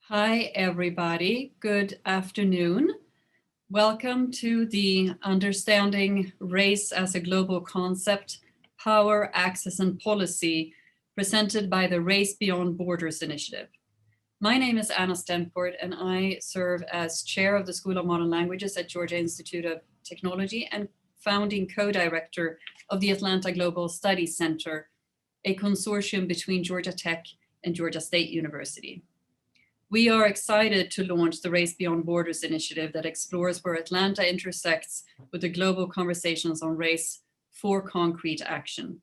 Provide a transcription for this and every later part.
Hi, everybody. Good afternoon. Welcome to the Understanding Race as a Global Concept, Power, Access, and Policy, presented by the Race Beyond Borders initiative. My name is Anna Stenport, and I serve as chair of the School of Modern Languages at Georgia Institute of Technology and founding co-director of the Atlanta Global Studies Center, a consortium between Georgia Tech and Georgia State University. We are excited to launch the Race Beyond Borders initiative that explores where Atlanta intersects with the global conversations on race for concrete action.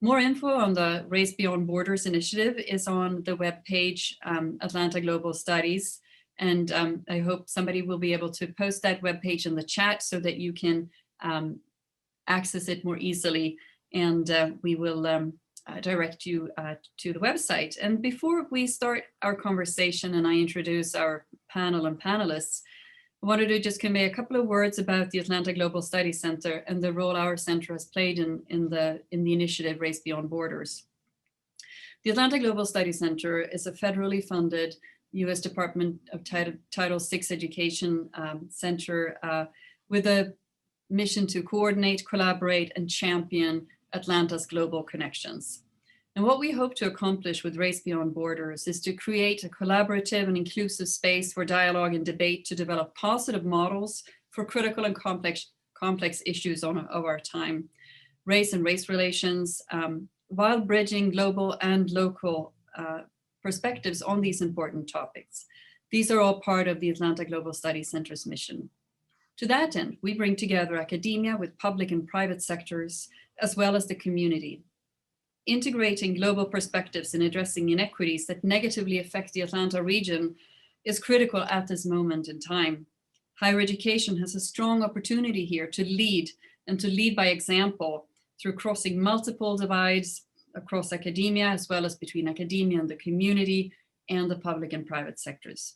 More info on the Race Beyond Borders initiative is on the webpage Atlanta Global Studies, and I hope somebody will be able to post that webpage in the chat so that you can access it more easily, and we will direct you to the website. And before we start our conversation and I introduce our panel and panelists, I wanted to just convey a couple of words about the Atlanta Global Studies Center and the role our center has played in the initiative Race Beyond Borders. The Atlanta Global Studies Center is a federally funded U.S. Department of Title VI education center with a mission to coordinate, collaborate, and champion Atlanta's global connections. And what we hope to accomplish with Race Beyond Borders is to create a collaborative and inclusive space for dialogue and debate to develop positive models for critical and complex issues of our time, race and race relations, while bridging global and local perspectives on these important topics. These are all part of the Atlanta Global Studies Center's mission. To that end, we bring together academia with public and private sectors, as well as the community. Integrating global perspectives in addressing inequities that negatively affect the Atlanta region is critical at this moment in time. Higher education has a strong opportunity here to lead, and to lead by example through crossing multiple divides across academia, as well as between academia and the community and the public and private sectors.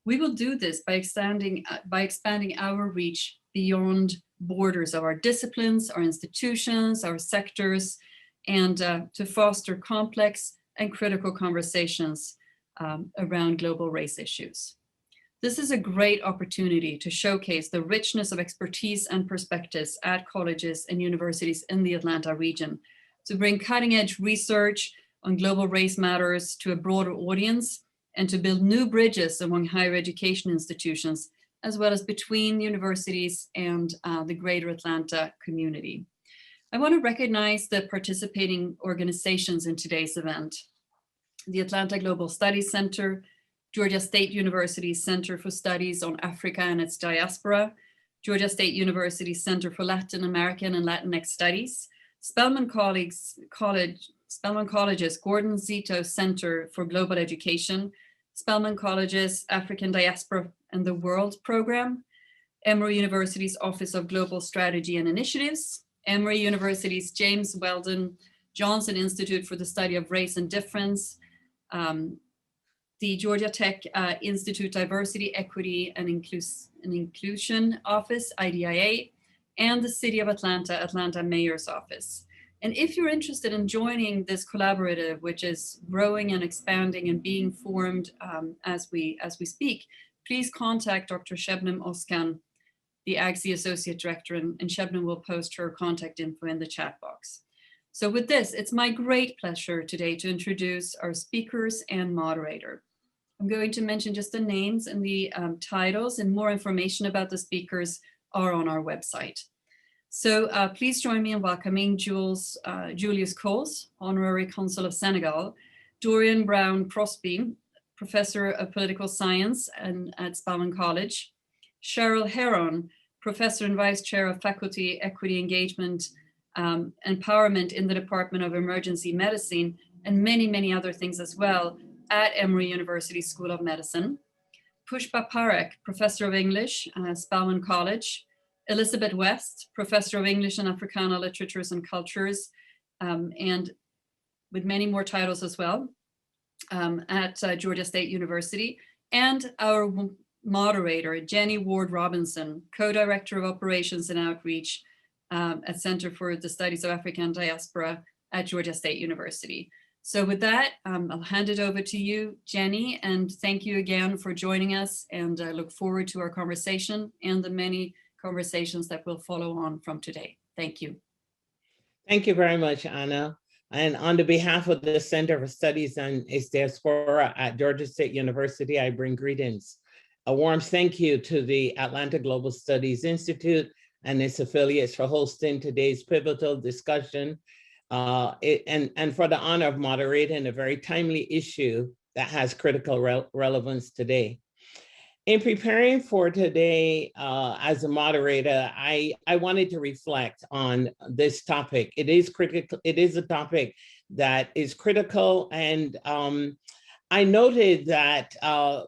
We will do this by expanding our reach beyond borders of our disciplines, our institutions, our sectors, and to foster complex and critical conversations around global race issues. This is a great opportunity to showcase the richness of expertise and perspectives at colleges and universities in the Atlanta region, to bring cutting-edge research on global race matters to a broader audience, and to build new bridges among higher education institutions, as well as between universities and the greater Atlanta community. I want to recognize the participating organizations in today's event: the Atlanta Global Studies Center, Georgia State University's Center for Studies on Africa and its Diaspora, Georgia State University's Center for Latin American and Latinx Studies, Spelman College's Gordon Zito Center for Global Education, Spelman College's African Diaspora and the World Program, Emory University's Office of Global Strategy and Initiatives, Emory University's James Weldon Johnson Institute for the Study of Race and Difference, the Georgia Tech Institute Diversity, Equity, and Inclusion Office, IDIA, and the City of Atlanta Mayor's Office. And if you're interested in joining this collaborative, which is growing and expanding and being formed as we speak, please contact Dr. Shebnem Oskan, the AGSI Associate Director, and Shebnem will post her contact info in the chat box. So with this, it's my great pleasure today to introduce our speakers and moderator. I'm going to mention just the names and the titles, and more information about the speakers are on our website. So please join me in welcoming Julius Coles, Honorary Consul of Senegal, Dorian Brown Crosby, Professor of Political Science at Spelman College, Sheryl Heron, Professor and Vice Chair of Faculty Equity Engagement Empowerment in the Department of Emergency Medicine, and many, many other things as well at Emory University School of Medicine, Pushpa Parekh, Professor of English, Spelman College, Elizabeth West, Professor of English and Africana Literatures and Cultures, and with many more titles as well, at Georgia State University, and our moderator, Jennie Ward-Robinson, Co-Director of Operations and Outreach at Center for the Studies of African Diaspora at Georgia State University. So with that, I'll hand it over to you, Jennie, and thank you again for joining us. And I look forward to our conversation and the many conversations that will follow on from today. Thank you. Thank you very much, Anna. And on the behalf of the Center for Studies on Its Diaspora at Georgia State University, I bring greetings. A warm thank you to the Atlanta Global Studies Institute and its affiliates for hosting today's pivotal discussion and for the honor of moderating a very timely issue that has critical relevance today. In preparing for today as a moderator, I wanted to reflect on this topic. It is critical. It is a topic that is critical, and I noted that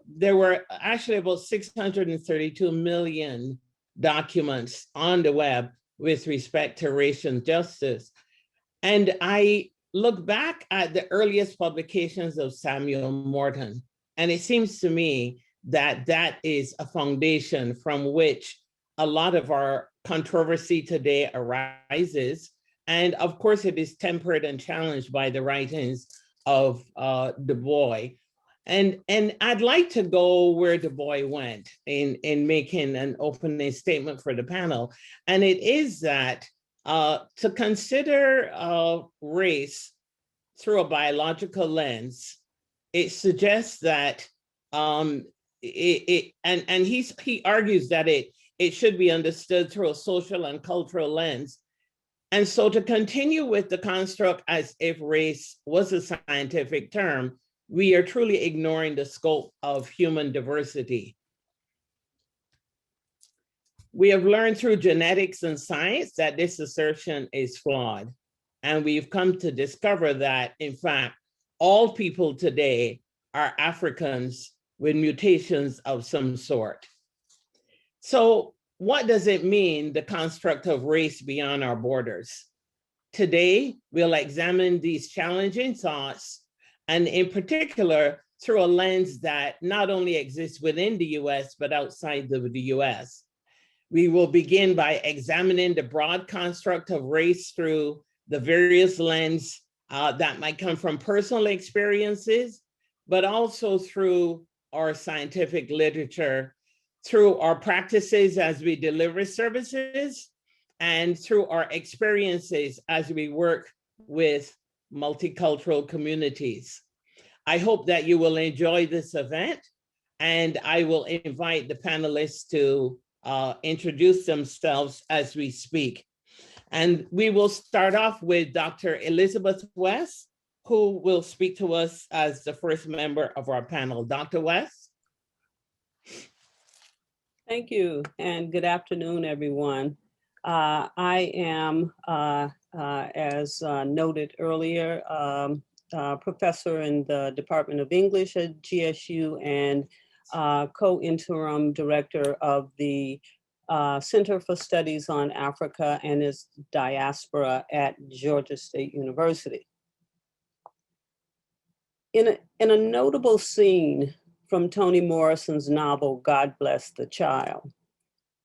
there were actually about 632 million documents on the web with respect to racial justice. And I look back at the earliest publications of Samuel Morton, and it seems to me that that is a foundation from which a lot of our controversy today arises. And of course, it is tempered and challenged by the writings of Du Bois. And I'd like to go where Du Bois went in making an opening statement for the panel. And it is that to consider race through a biological lens, it suggests that he argues that it should be understood through a social and cultural lens. And so to continue with the construct as if race was a scientific term, we are truly ignoring the scope of human diversity. We have learned through genetics and science that this assertion is flawed. And we've come to discover that, in fact, all people today are Africans with mutations of some sort. So what does it mean, the construct of race beyond our borders? Today, we'll examine these challenging thoughts, and in particular, through a lens that not only exists within the US, but outside of the US. We will begin by examining the broad construct of race through the various lenses that might come from personal experiences, but also through our scientific literature, through our practices as we deliver services, and through our experiences as we work with multicultural communities. I hope that you will enjoy this event, and I will invite the panelists to introduce themselves as we speak. And we will start off with Dr. Elizabeth West, who will speak to us as the first member of our panel. Dr. West? Thank you, and good afternoon, everyone. I am, as noted earlier, professor in the Department of English at GSU and co-interim director of the Center for Studies on Africa and its Diaspora at Georgia State University. In a notable scene from Toni Morrison's novel, God Bless the Child,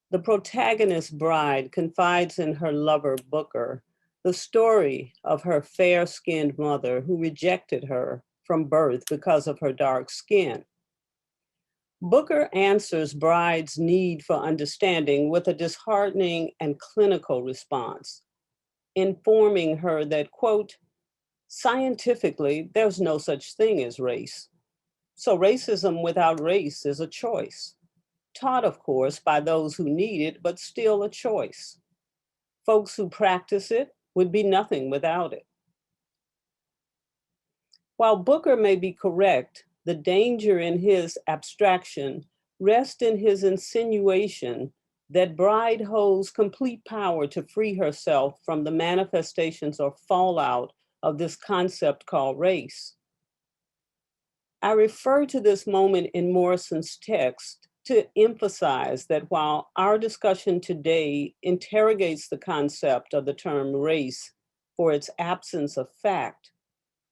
the protagonist's bride confides in her lover, Booker, the story of her fair-skinned mother who rejected her from birth because of her dark skin. Booker answers bride's need for understanding with a disheartening and clinical response, informing her that, quote, scientifically, there's no such thing as race. So racism without race is a choice, taught, of course, by those who need it, but still a choice. Folks who practice it would be nothing without it. While Booker may be correct, the danger in his abstraction rests in his insinuation that bride holds complete power to free herself from the manifestations or fallout of this concept called race. I refer to this moment in Morrison's text to emphasize that while our discussion today interrogates the concept of the term race for its absence of fact,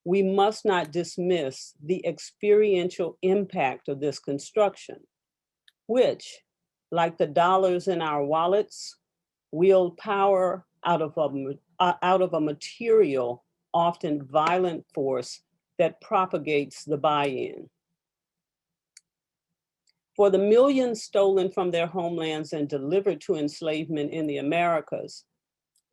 we must not dismiss the experiential impact of this construction, which, like the dollars in our wallets, wield power out of a material, often violent force that propagates the buy-in. For the millions stolen from their homelands and delivered to enslavement in the Americas,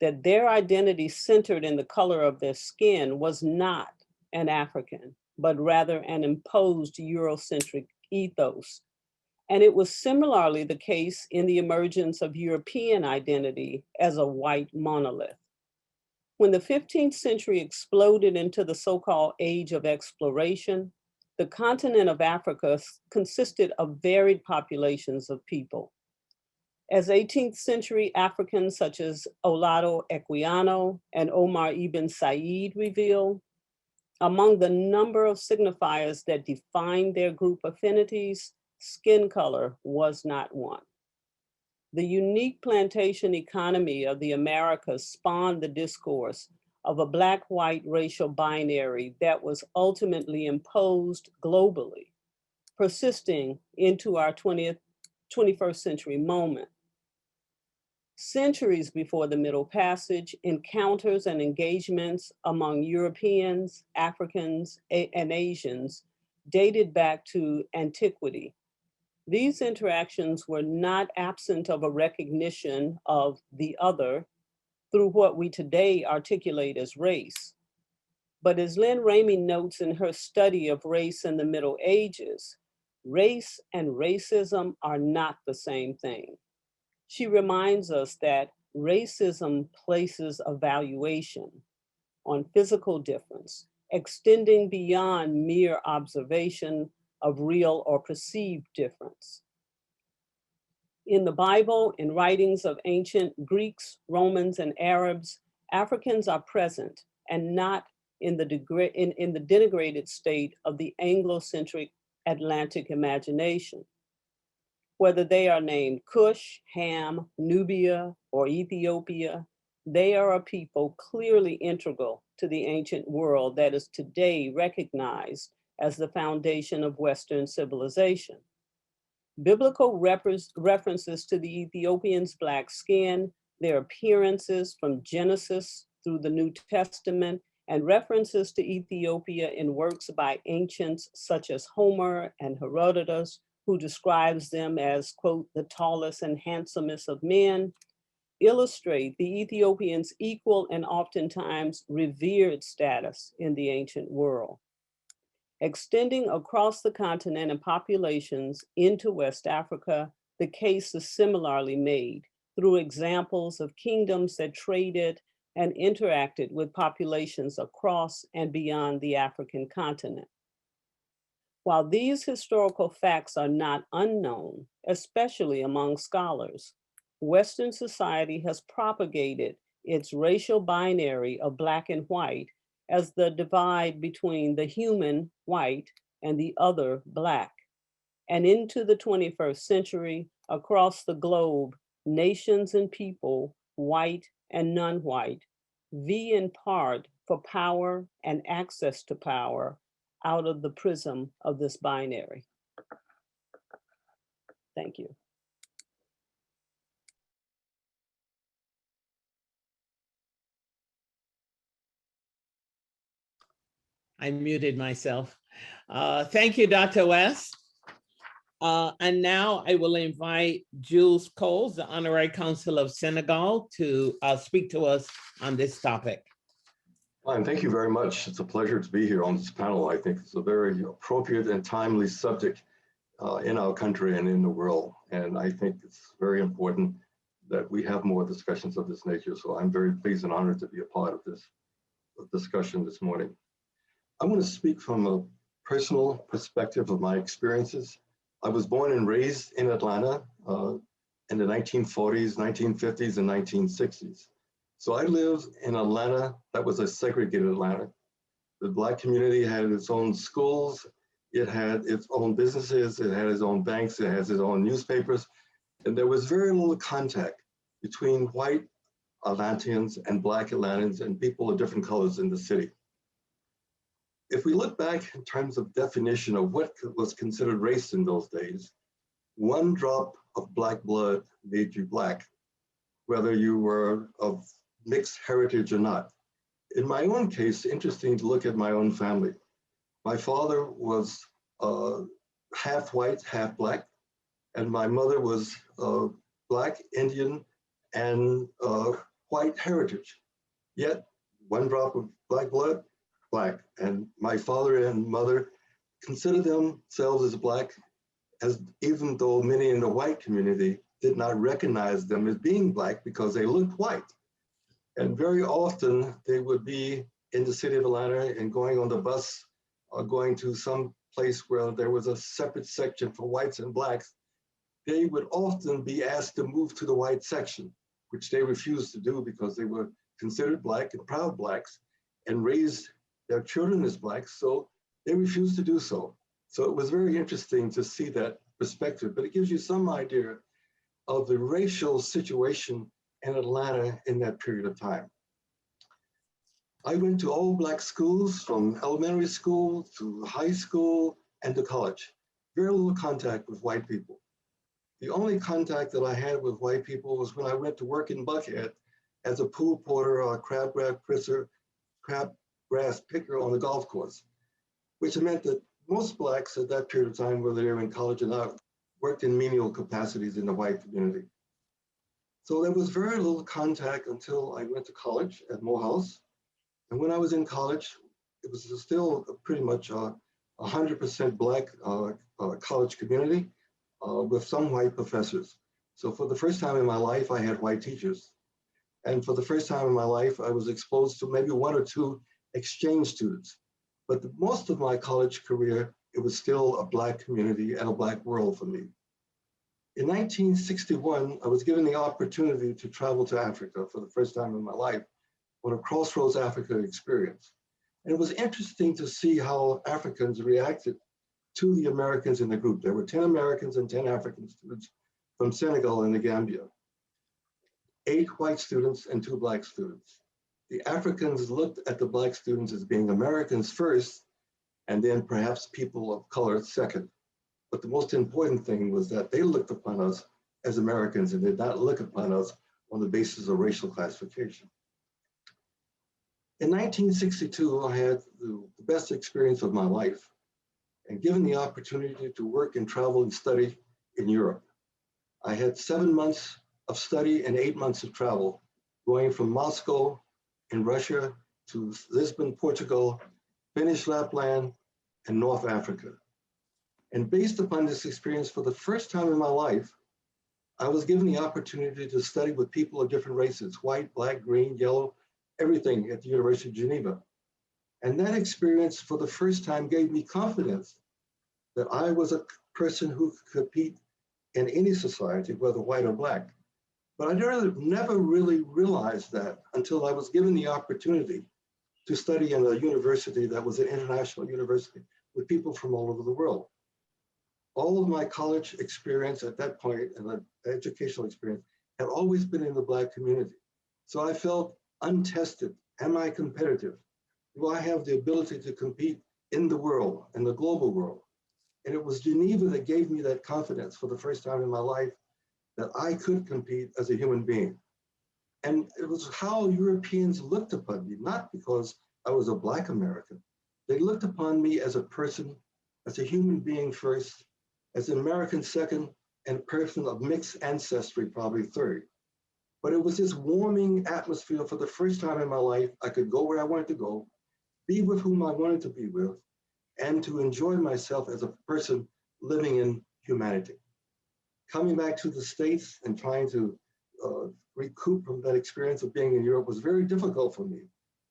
that their identity centered in the color of their skin was not an African, but rather an imposed Eurocentric ethos. And it was similarly the case in the emergence of European identity as a white monolith. When the 15th century exploded into the so-called age of exploration, the continent of Africa consisted of varied populations of people. As 18th century Africans such as Olaudah Equiano and Omar Ibn Said reveal, among the number of signifiers that defined their group affinities, skin color was not one. The unique plantation economy of the Americas spawned the discourse of a Black-white racial binary that was ultimately imposed globally, persisting into our 21st century moment. Centuries before the Middle Passage, encounters and engagements among Europeans, Africans, and Asians dated back to antiquity. These interactions were not absent of a recognition of the other through what we today articulate as race. But as Lynn Ramey notes in her study of race in the Middle Ages, race and racism are not the same thing. She reminds us that racism places a valuation on physical difference, extending beyond mere observation of real or perceived difference. In the Bible, in writings of ancient Greeks, Romans, and Arabs, Africans are present and not in the denigrated state of the Anglo-centric Atlantic imagination. Whether they are named Cush, Ham, Nubia, or Ethiopia, they are a people clearly integral to the ancient world that is today recognized as the foundation of Western civilization. Biblical references to the Ethiopians' Black skin, their appearances from Genesis through the New Testament, and references to Ethiopia in works by ancients such as Homer and Herodotus, who describes them as, quote, the tallest and handsomest of men, illustrate the Ethiopians' equal and oftentimes revered status in the ancient world. Extending across the continent and populations into West Africa, the case is similarly made through examples of kingdoms that traded and interacted with populations across and beyond the African continent. While these historical facts are not unknown, especially among scholars, Western society has propagated its racial binary of Black and white as the divide between the human, white, and the other, Black. And into the 21st century, across the globe, nations and people, white and non-white, vie in part for power and access to power out of the prism of this binary. Thank you. I muted myself. Thank you, Dr. West. And now I will invite Julius Coles, the Honorary Consul of Senegal, to speak to us on this topic. And thank you very much. It's a pleasure to be here on this panel. I think it's a very appropriate and timely subject in our country and in the world. And I think it's very important that we have more discussions of this nature. So I'm very pleased and honored to be a part of this discussion this morning. I want to speak from a personal perspective of my experiences. I was born and raised in Atlanta in the 1940s, 1950s, and 1960s. So I lived in Atlanta that was a segregated Atlanta. The Black community had its own schools, it had its own businesses, it had its own banks, it has its own newspapers, and there was very little contact between white Atlanteans and Black Atlanteans and people of different colors in the city. If we look back in terms of definition of what was considered race in those days, one drop of Black blood made you Black, whether you were of mixed heritage or not. In my own case, interesting to look at my own family. My father was half white, half black, and my mother was Black, Indian, and white heritage. Yet, one drop of black blood, black. And my father and mother considered themselves as black, as even though many in the white community did not recognize them as being black because they looked white. And very often they would be in the city of Atlanta and going on the bus or going to some place where there was a separate section for whites and blacks. They would often be asked to move to the white section, which they refused to do because they were considered black and proud blacks and raised their children as blacks, so they refused to do so. So it was very interesting to see that perspective, but it gives you some idea of the racial situation in Atlanta in that period of time. I went to all black schools from elementary school to high school and to college. Very little contact with white people. The only contact that I had with white people was when I went to work in Buckhead as a pool porter or a crabgrass picker on the golf course, which meant that most blacks at that period of time, whether they were in college or not, worked in menial capacities in the white community. So there was very little contact until I went to college at Morehouse. And when I was in college, it was still pretty much 100% black college community with some white professors. So for the first time in my life, I had white teachers. And for the first time in my life, I was exposed to maybe one or two exchange students. But most of my college career, it was still a black community and a black world for me. In 1961, I was given the opportunity to travel to Africa for the first time in my life on a Crossroads Africa experience. And it was interesting to see how Africans reacted to the Americans in the group. There were 10 Americans and 10 African students from Senegal and the Gambia, 8 white students and 2 black students. The Africans looked at the black students as being Americans first, and then perhaps people of color second. But the most important thing was that they looked upon us as Americans and did not look upon us on the basis of racial classification. In 1962, I had the best experience of my life, and given the opportunity to work and travel and study in Europe. I had 7 months of study and 8 months of travel, going from Moscow in Russia to Lisbon, Portugal, Finnish Lapland, and North Africa. And based upon this experience, for the first time in my life, I was given the opportunity to study with people of different races, white, black, green, yellow, everything at the University of Geneva. And that experience for the first time gave me confidence that I was a person who could compete in any society, whether white or black. But I never really realized that until I was given the opportunity to study in a university that was an international university with people from all over the world. All of my college experience at that point and the educational experience had always been in the black community. So I felt untested. Am I competitive? Do I have the ability to compete in the world, in the global world? And it was Geneva that gave me that confidence for the first time in my life that I could compete as a human being. And it was how Europeans looked upon me, not because I was a Black American. They looked upon me as a person, as a human being first, as an American second, and a person of mixed ancestry, probably third. But it was this warming atmosphere for the first time in my life. I could go where I wanted to go, be with whom I wanted to be with, and to enjoy myself as a person living in humanity. Coming back to the States and trying to recoup from that experience of being in Europe was very difficult for me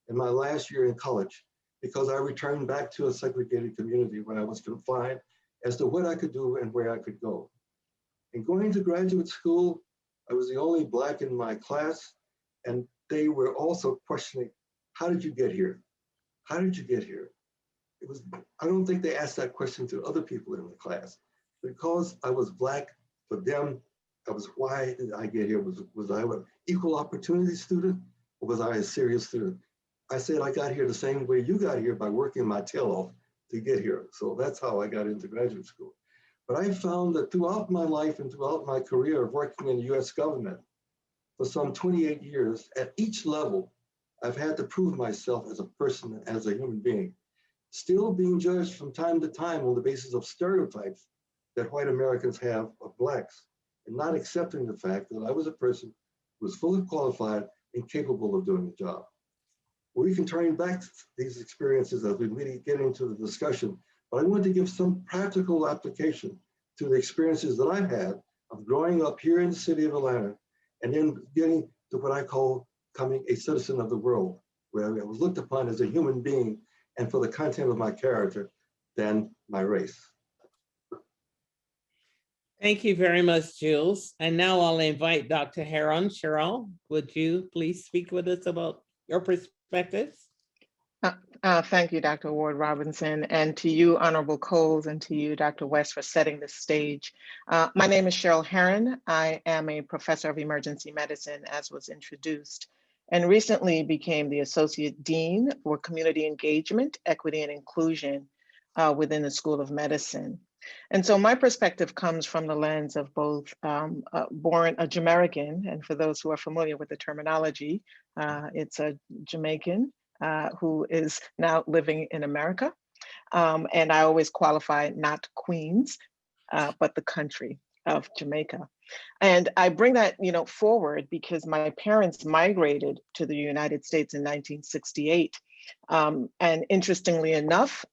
in my last year in college, because I returned back to a segregated community when I was confined as to what I could do and where I could go. And going to graduate school, I was the only Black in my class, and they were also questioning, how did you get here? How did you get here? It was, I don't think they asked that question to other people in the class. Because I was Black, for them, that was why did I get here? Was I an equal opportunity student, or was I a serious student? I said I got here the same way you got here, by working my tail off to get here. So that's how I got into graduate school. But I found that throughout my life and throughout my career of working in the US government for some 28 years, at each level, I've had to prove myself as a person, as a human being. still being judged from time to time on the basis of stereotypes that white Americans have of Blacks, and not accepting the fact that I was a person who was fully qualified and capable of doing the job. We can turn back these experiences as we really get into the discussion, but I want to give some practical application to the experiences that I've had of growing up here in the city of Atlanta, and then getting to what I call becoming a citizen of the world, where I was looked upon as a human being and for the content of my character than my race. Thank you very much, Jules. And now I'll invite Dr. Heron. Sheryl, would you please speak with us about your perspectives? Thank you, Dr. Ward-Robinson, and to you, Honorable Coles, and to you, Dr. West, for setting the stage. My name is Sheryl Heron. I am a professor of emergency medicine, as was introduced, and recently became the Associate Dean for Community Engagement, Equity, and Inclusion within the School of Medicine. And so my perspective comes from the lens of both born a Jamaican, and for those who are familiar with the terminology, it's a Jamaican who is now living in America. And I always qualify not Queens, but the country of Jamaica. And I bring that forward because my parents migrated to the United States in 1968. And interestingly enough,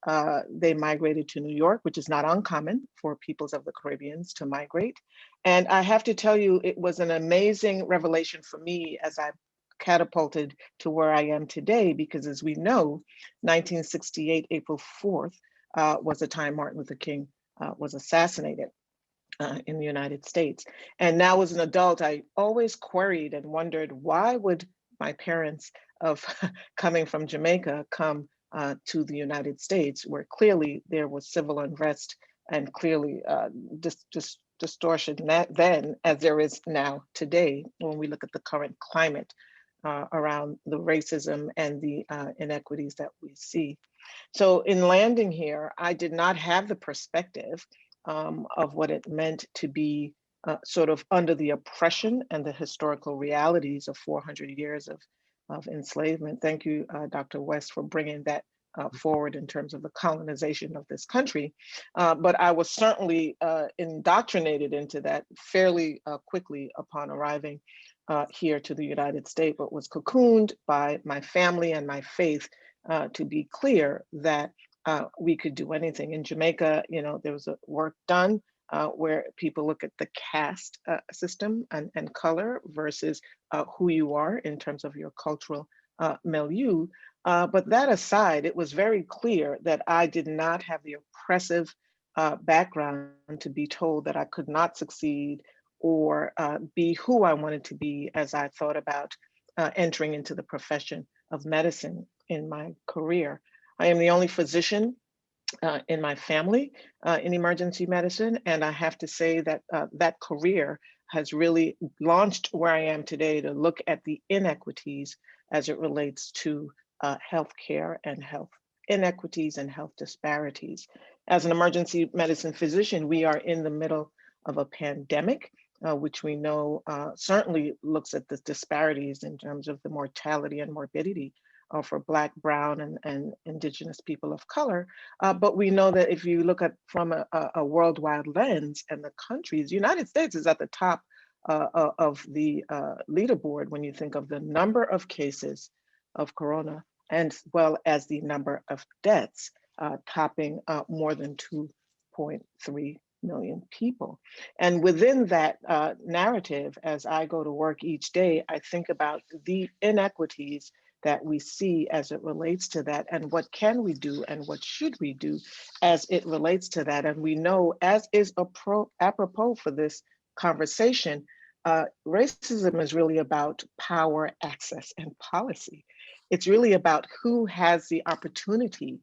they migrated to New York, which is not uncommon for peoples of the Caribbeans to migrate. And I have to tell you, it was an amazing revelation for me as I catapulted to where I am today, because as we know, 1968, April 4th, was the time Martin Luther King was assassinated in the United States. And now as an adult, I always queried and wondered, why would my parents of coming from Jamaica come to the United States, where clearly there was civil unrest and clearly distortion then as there is now today, when we look at the current climate around the racism and the inequities that we see. So in landing here, I did not have the perspective of what it meant to be sort of under the oppression and the historical realities of 400 years of enslavement. Thank you, Dr. West, for bringing that forward in terms of the colonization of this country. But I was certainly indoctrinated into that fairly quickly upon arriving here to the United States, but was cocooned by my family and my faith to be clear that we could do anything. In Jamaica, there was a work done where people look at the caste system and color versus who you are in terms of your cultural milieu. But that aside, it was very clear that I did not have the oppressive background to be told that I could not succeed or be who I wanted to be as I thought about entering into the profession of medicine in my career. I am the only physician in my family in emergency medicine, and I have to say that that career has really launched where I am today to look at the inequities as it relates to healthcare and health inequities and health disparities. As an emergency medicine physician, we are in the middle of a pandemic, which we know certainly looks at the disparities in terms of the mortality and morbidity for Black, Brown, and Indigenous people of color. But we know that if you look at from a worldwide lens and the countries, the United States is at the top of the leaderboard when you think of the number of cases of corona, as well as the number of deaths, topping more than 2.3 million people. And within that narrative, as I go to work each day, I think about the inequities that we see as it relates to that, and what can we do and what should we do as it relates to that. And we know, as is apropos for this conversation, racism is really about power, access, and policy. It's really about who has the opportunity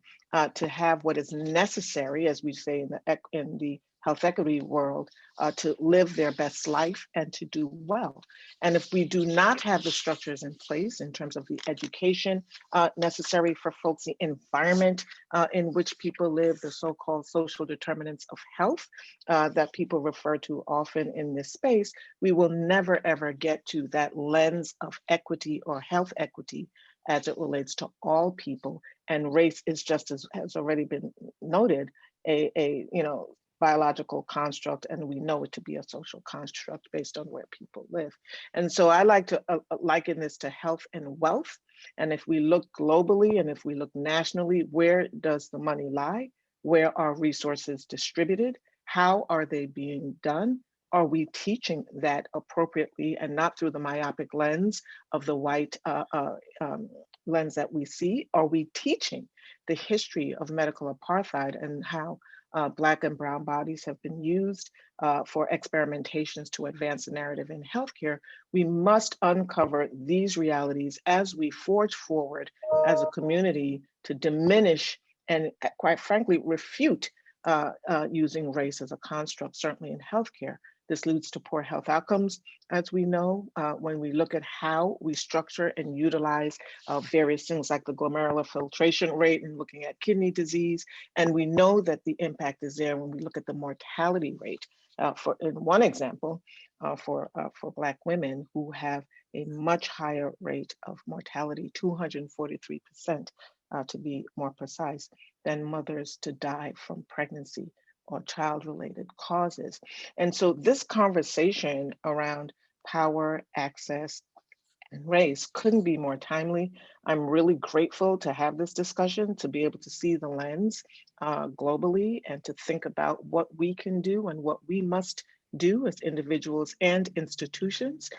to have what is necessary, as we say in the health equity world, to live their best life and to do well. And if we do not have the structures in place in terms of the education necessary for folks, the environment in which people live, the so-called social determinants of health that people refer to often in this space, we will never ever get to that lens of equity or health equity as it relates to all people. And race is, just as has already been noted, a biological construct, and we know it to be a social construct based on where people live. And so I like to liken this to health and wealth. And if we look globally and if we look nationally, where does the money lie? Where are resources distributed? How are they being done? Are we teaching that appropriately and not through the myopic lens of the white lens that we see? Are we teaching the history of medical apartheid and how Black and brown bodies have been used for experimentations to advance the narrative in healthcare? We must uncover these realities as we forge forward as a community to diminish and, quite frankly, refute using race as a construct, certainly in healthcare. This leads to poor health outcomes, as we know, when we look at how we structure and utilize various things like the glomerular filtration rate and looking at kidney disease. And we know that the impact is there when we look at the mortality rate. In one example, for Black women who have a much higher rate of mortality, 243%, to be more precise, than mothers to die from pregnancy or child-related causes. And so this conversation around power, access, and race couldn't be more timely. I'm really grateful to have this discussion, to be able to see the lens globally and to think about what we can do and what we must do as individuals and institutions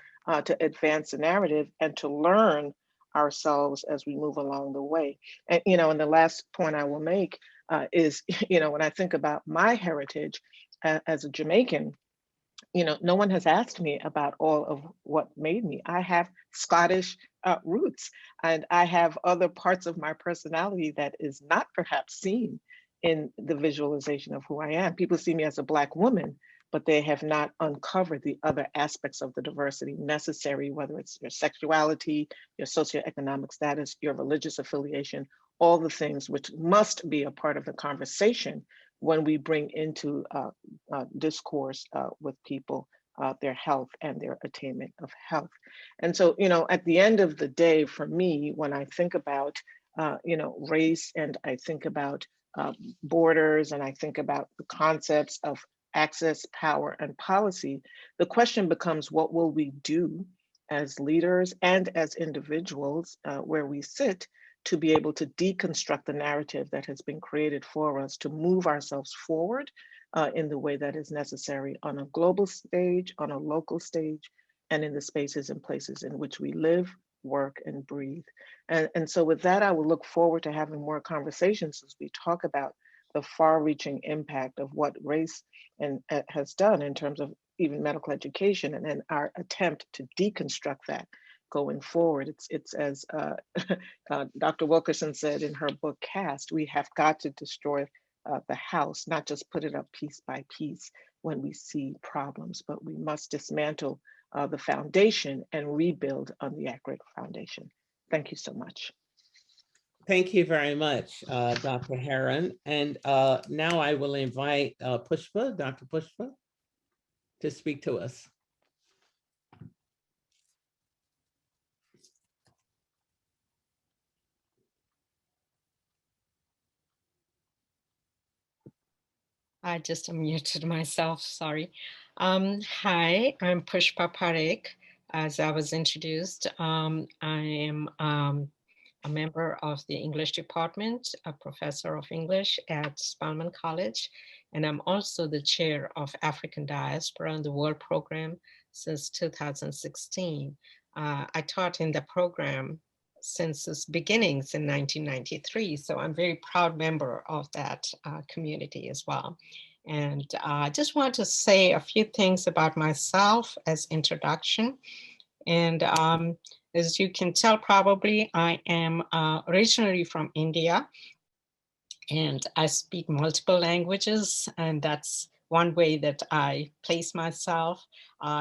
to advance the narrative and to learn ourselves as we move along the way. And, and the last point I will make is, when I think about my heritage as a Jamaican, no one has asked me about all of what made me. I have Scottish roots, and I have other parts of my personality that is not perhaps seen in the visualization of who I am. People see me as a Black woman, but they have not uncovered the other aspects of the diversity necessary, whether it's your sexuality, your socioeconomic status, your religious affiliation, all the things which must be a part of the conversation when we bring into discourse with people their health and their attainment of health. And so, at the end of the day, for me, when I think about, race, and I think about borders, and I think about the concepts of access, power, and policy, the question becomes, what will we do as leaders and as individuals where we sit to be able to deconstruct the narrative that has been created for us to move ourselves forward in the way that is necessary on a global stage, on a local stage, and in the spaces and places in which we live, work, and breathe. And so with that, I will look forward to having more conversations as we talk about the far-reaching impact of what race has done in terms of even medical education, and then our attempt to deconstruct that going forward. It's as Dr. Wilkerson said in her book, Cast, we have got to destroy the house, not just put it up piece by piece when we see problems, but we must dismantle the foundation and rebuild on the accurate foundation. Thank you so much. Thank you very much, Dr. Heron. And now I will invite Pushpa, Dr. Pushpa, to speak to us. I just unmuted myself, sorry. Hi, I'm Pushpa Parekh. As I was introduced, I am a member of the English department, a professor of English at Spelman College, and I'm also the chair of African Diaspora and the World Program since 2016. I taught in the program since its beginnings in 1993, so I'm a very proud member of that community as well. And I just want to say a few things about myself as introduction. And as you can tell, probably, I am originally from India, and I speak multiple languages, and that's one way that I place myself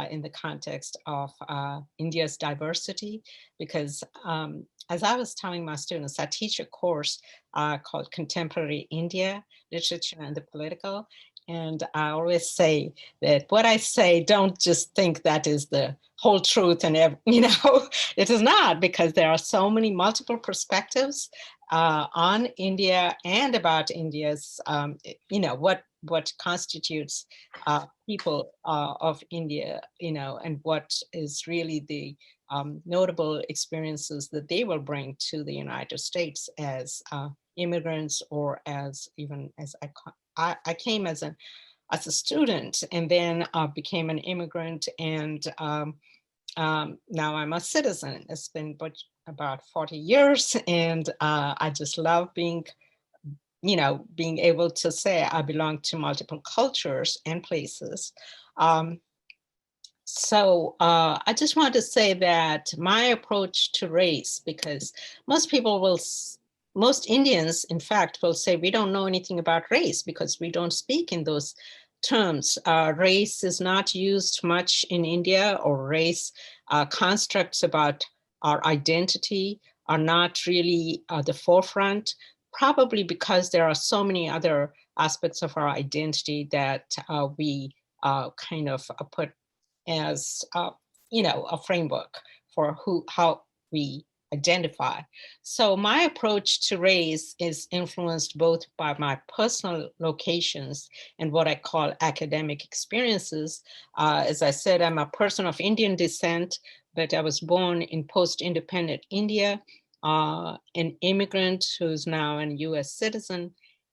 in the context of India's diversity, because as I was telling my students, I teach a course called Contemporary India, Literature and the Political, And I always say that what I say, don't just think that is the whole truth and, it is not, because there are so many multiple perspectives on India and about India's, what constitutes people of India, and what is really the notable experiences that they will bring to the United States as immigrants, or as even as I came as a student, and then became an immigrant, and now I'm a citizen. It's been about 40 years, and I just love being able to say I belong to multiple cultures and places. So I just want to say that my approach to race, because most Indians, in fact, will say we don't know anything about race because we don't speak in those terms. Race is not used much in India, or race constructs about our identity are not really the forefront, probably because there are so many other aspects of our identity that we kind of put as a framework for how we identify. So my approach to race is influenced both by my personal locations and what I call academic experiences. As I said, I'm a person of Indian descent, but I was born in post-independent India, an immigrant who's now a US citizen.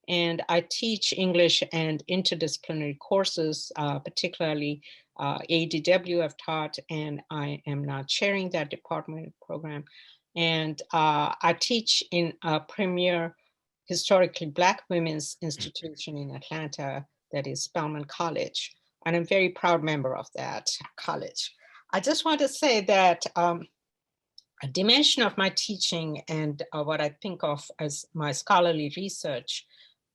And I teach English and interdisciplinary courses, particularly ADW I've taught, and I am now chairing that department program. And I teach in a premier historically Black women's institution in Atlanta, that is Spelman College. And I'm a very proud member of that college. I just want to say that a dimension of my teaching and what I think of as my scholarly research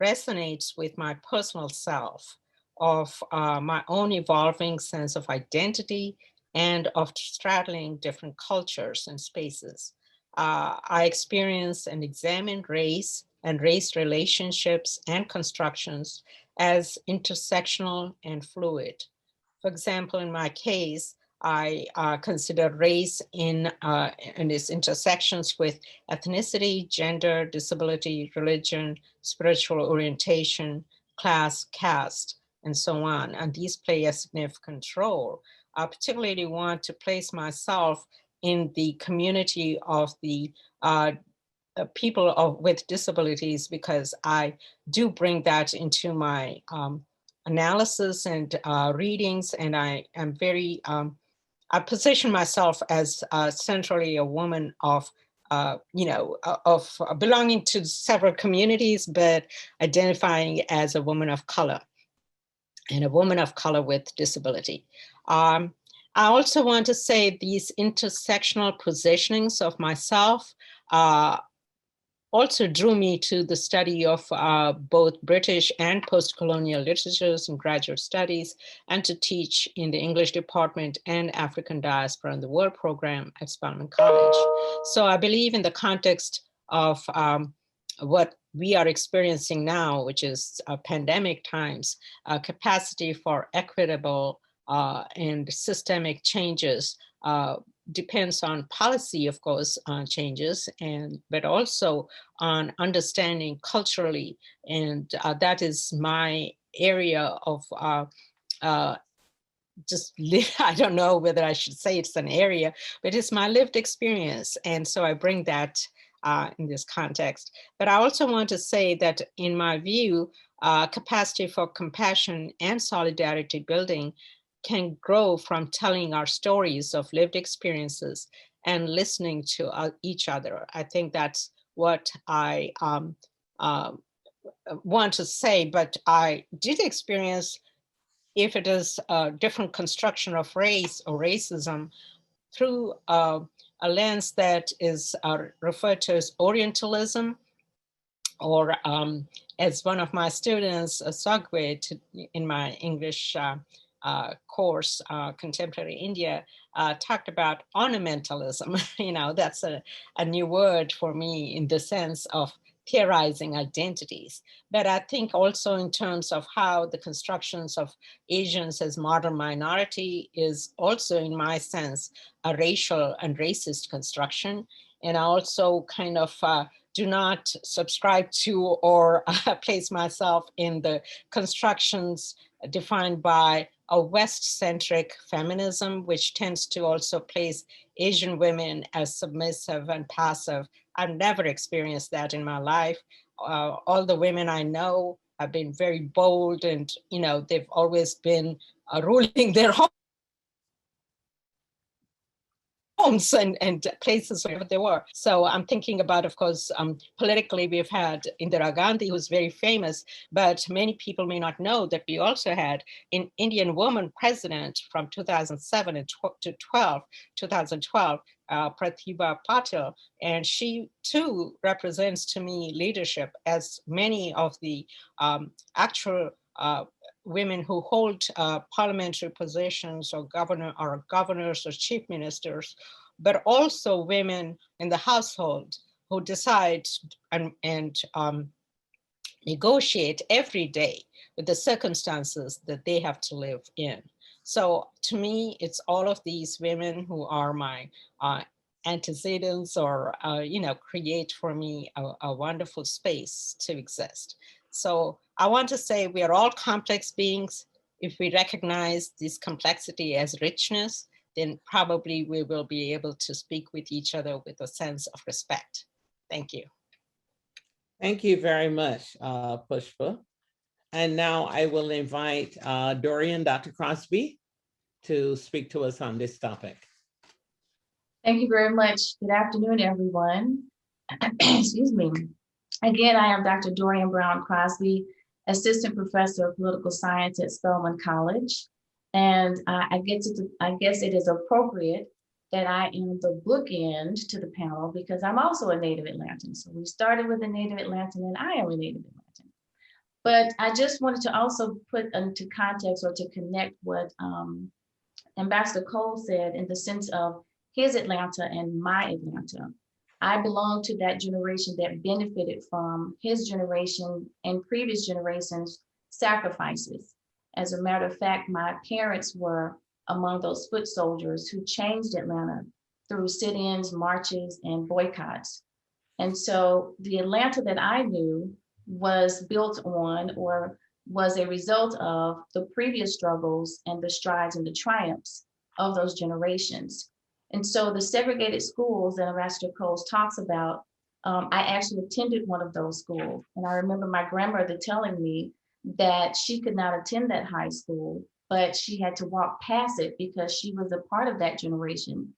resonates with my personal self, of my own evolving sense of identity and of straddling different cultures and spaces. I experience and examine race and race relationships and constructions as intersectional and fluid. For example, in my case, I consider race in its intersections with ethnicity, gender, disability, religion, spiritual orientation, class, caste, and so on. And these play a significant role. I particularly want to place myself in the community of the people with disabilities, because I do bring that into my analysis and readings, and I am very, I position myself as centrally a woman of belonging to several communities, but identifying as a woman of color, and a woman of color with disability. I also want to say these intersectional positionings of myself also drew me to the study of both British and post-colonial literatures and graduate studies, and to teach in the English department and African diaspora in the world program at Spelman College. So I believe in the context of what we are experiencing now, which is pandemic times, capacity for equitable and systemic changes depends on policy, of course, changes, but also on understanding culturally. And that is my area of I don't know whether I should say it's an area, but it's my lived experience. And so I bring that in this context. But I also want to say that in my view, capacity for compassion and solidarity building can grow from telling our stories of lived experiences and listening to each other. I think that's what I want to say, but I did experience, if it is a different construction of race or racism, through a lens that is referred to as Orientalism, or as one of my students, Sagwe, in my English course, Contemporary India, talked about ornamentalism. That's a new word for me, in the sense of theorizing identities. But I think also in terms of how the constructions of Asians as modern minority is also, in my sense, a racial and racist construction. And I also kind of do not subscribe to or place myself in the constructions defined by a West-centric feminism, which tends to also place Asian women as submissive and passive. I've never experienced that in my life. All the women I know have been very bold, and they've always been ruling their homes and places where they were. So I'm thinking about, of course, politically, we've had Indira Gandhi, who's very famous, but many people may not know that we also had an Indian woman president from 2007 to 2012, Pratibha Patil, and she too represents to me leadership, as many of the actual women who hold parliamentary positions or governors or chief ministers, but also women in the household who decide and negotiate every day with the circumstances that they have to live in. So to me, it's all of these women who are my antecedents, or create for me a wonderful space to exist. So I want to say we are all complex beings. If we recognize this complexity as richness, then probably we will be able to speak with each other with a sense of respect. Thank you. Thank you very much, Pushpa. And now I will invite Dorian, Dr. Crosby, to speak to us on this topic. Thank you very much. Good afternoon, everyone. Excuse me. Again, I am Dr. Dorian Brown Crosby, Assistant Professor of Political Science at Spelman College. And I guess it is appropriate that I am the bookend to the panel, because I'm also a native Atlantan. So we started with a native Atlantan, and I am a native Atlantan. But I just wanted to also put into context, or to connect what Ambassador Coles said, in the sense of his Atlanta and my Atlanta. I belong to that generation that benefited from his generation and previous generations' sacrifices. As a matter of fact, my parents were among those foot soldiers who changed Atlanta through sit-ins, marches, and boycotts. And so the Atlanta that I knew was built on, or was a result of, the previous struggles and the strides and the triumphs of those generations. And so the segregated schools that Ambassador Coles talks about, I actually attended one of those schools. And I remember my grandmother telling me that she could not attend that high school, but she had to walk past it because she was a part of that generation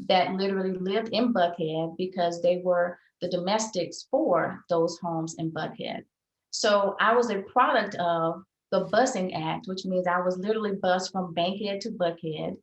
that literally lived in Buckhead, because they were the domestics for those homes in Buckhead. So I was a product of the busing act, which means I was literally bused from Bankhead to Buckhead.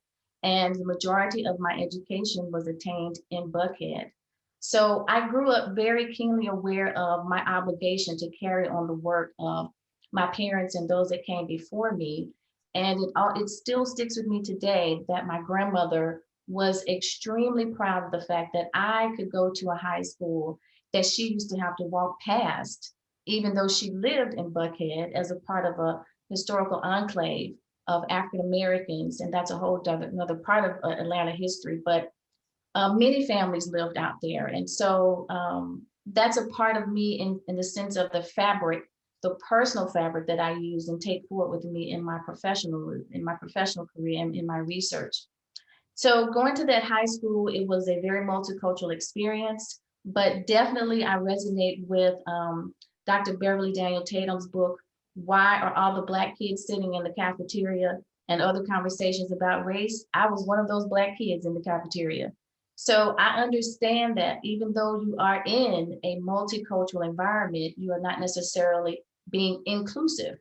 And the majority of my education was attained in Buckhead. So I grew up very keenly aware of my obligation to carry on the work of my parents and those that came before me. And it still sticks with me today that my grandmother was extremely proud of the fact that I could go to a high school that she used to have to walk past, even though she lived in Buckhead as a part of a historical enclave of African Americans, and that's a whole another part of Atlanta history, but many families lived out there. And so that's a part of me in the sense of the fabric, the personal fabric that I use and take forward with me in my professional career and in my research. So going to that high school, it was a very multicultural experience, but definitely I resonate with Dr. Beverly Daniel Tatum's book, Why Are All the Black Kids Sitting in the Cafeteria, and Other Conversations About Race. I was one of those Black kids in the cafeteria. So I understand that even though you are in a multicultural environment, you are not necessarily being inclusive.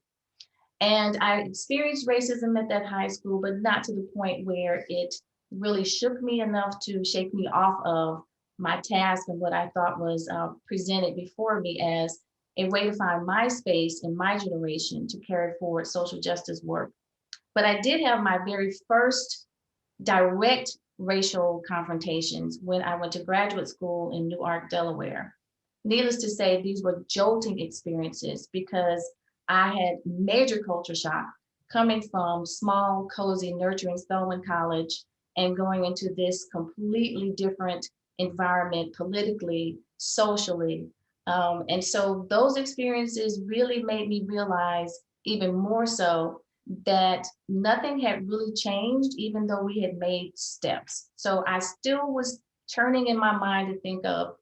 And I experienced racism at that high school, but not to the point where it really shook me enough to shake me off of my task and what I thought was presented before me as a way to find my space in my generation to carry forward social justice work. But I did have my very first direct racial confrontations when I went to graduate school in Newark, Delaware. Needless to say, these were jolting experiences because I had major culture shock coming from small, cozy, nurturing Spelman College and going into this completely different environment politically, socially. And so those experiences really made me realize even more so that nothing had really changed, even though we had made steps. So I still was turning in my mind to think of,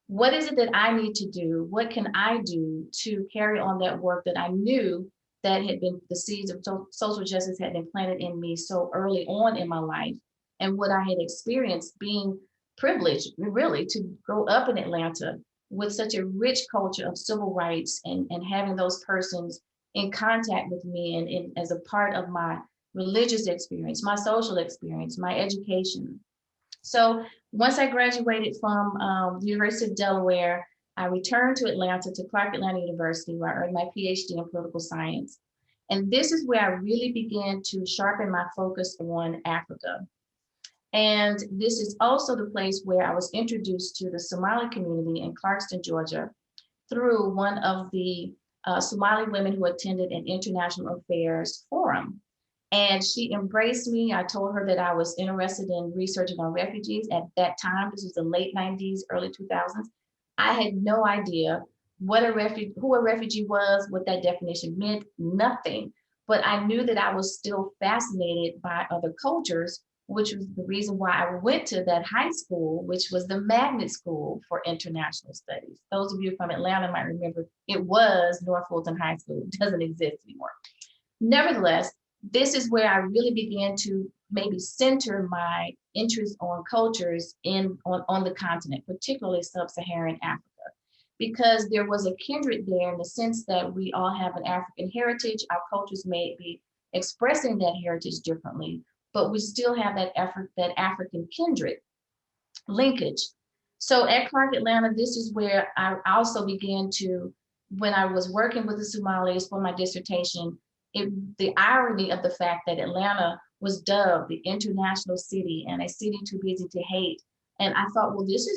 what is it that I need to do? What can I do to carry on that work that I knew that had been the seeds of social justice had been planted in me so early on in my life, and what I had experienced being privileged really to grow up in Atlanta with such a rich culture of civil rights and having those persons in contact with me and as a part of my religious experience, my social experience, my education. So once I graduated from the University of Delaware, I returned to Atlanta to Clark Atlanta University, where I earned my PhD in political science. And this is where I really began to sharpen my focus on Africa. And this is also the place where I was introduced to the Somali community in Clarkston, Georgia, through one of the Somali women who attended an international affairs forum. And she embraced me. I told her that I was interested in researching on refugees. At that time, this was the late 90s, early 2000s. I had no idea what who a refugee was, what that definition meant, nothing. But I knew that I was still fascinated by other cultures, which was the reason why I went to that high school, which was the Magnet School for International Studies. Those of you from Atlanta might remember it was North Fulton High School. It doesn't exist anymore. Nevertheless, this is where I really began to maybe center my interest on cultures on the continent, particularly sub-Saharan Africa, because there was a kindred there in the sense that we all have an African heritage. Our cultures may be expressing that heritage differently, but we still have that African kindred linkage. So at Clark Atlanta, this is where I also began to, when I was working with the Somalis for my dissertation, the irony of the fact that Atlanta was dubbed the international city and a city too busy to hate. And I thought, well, this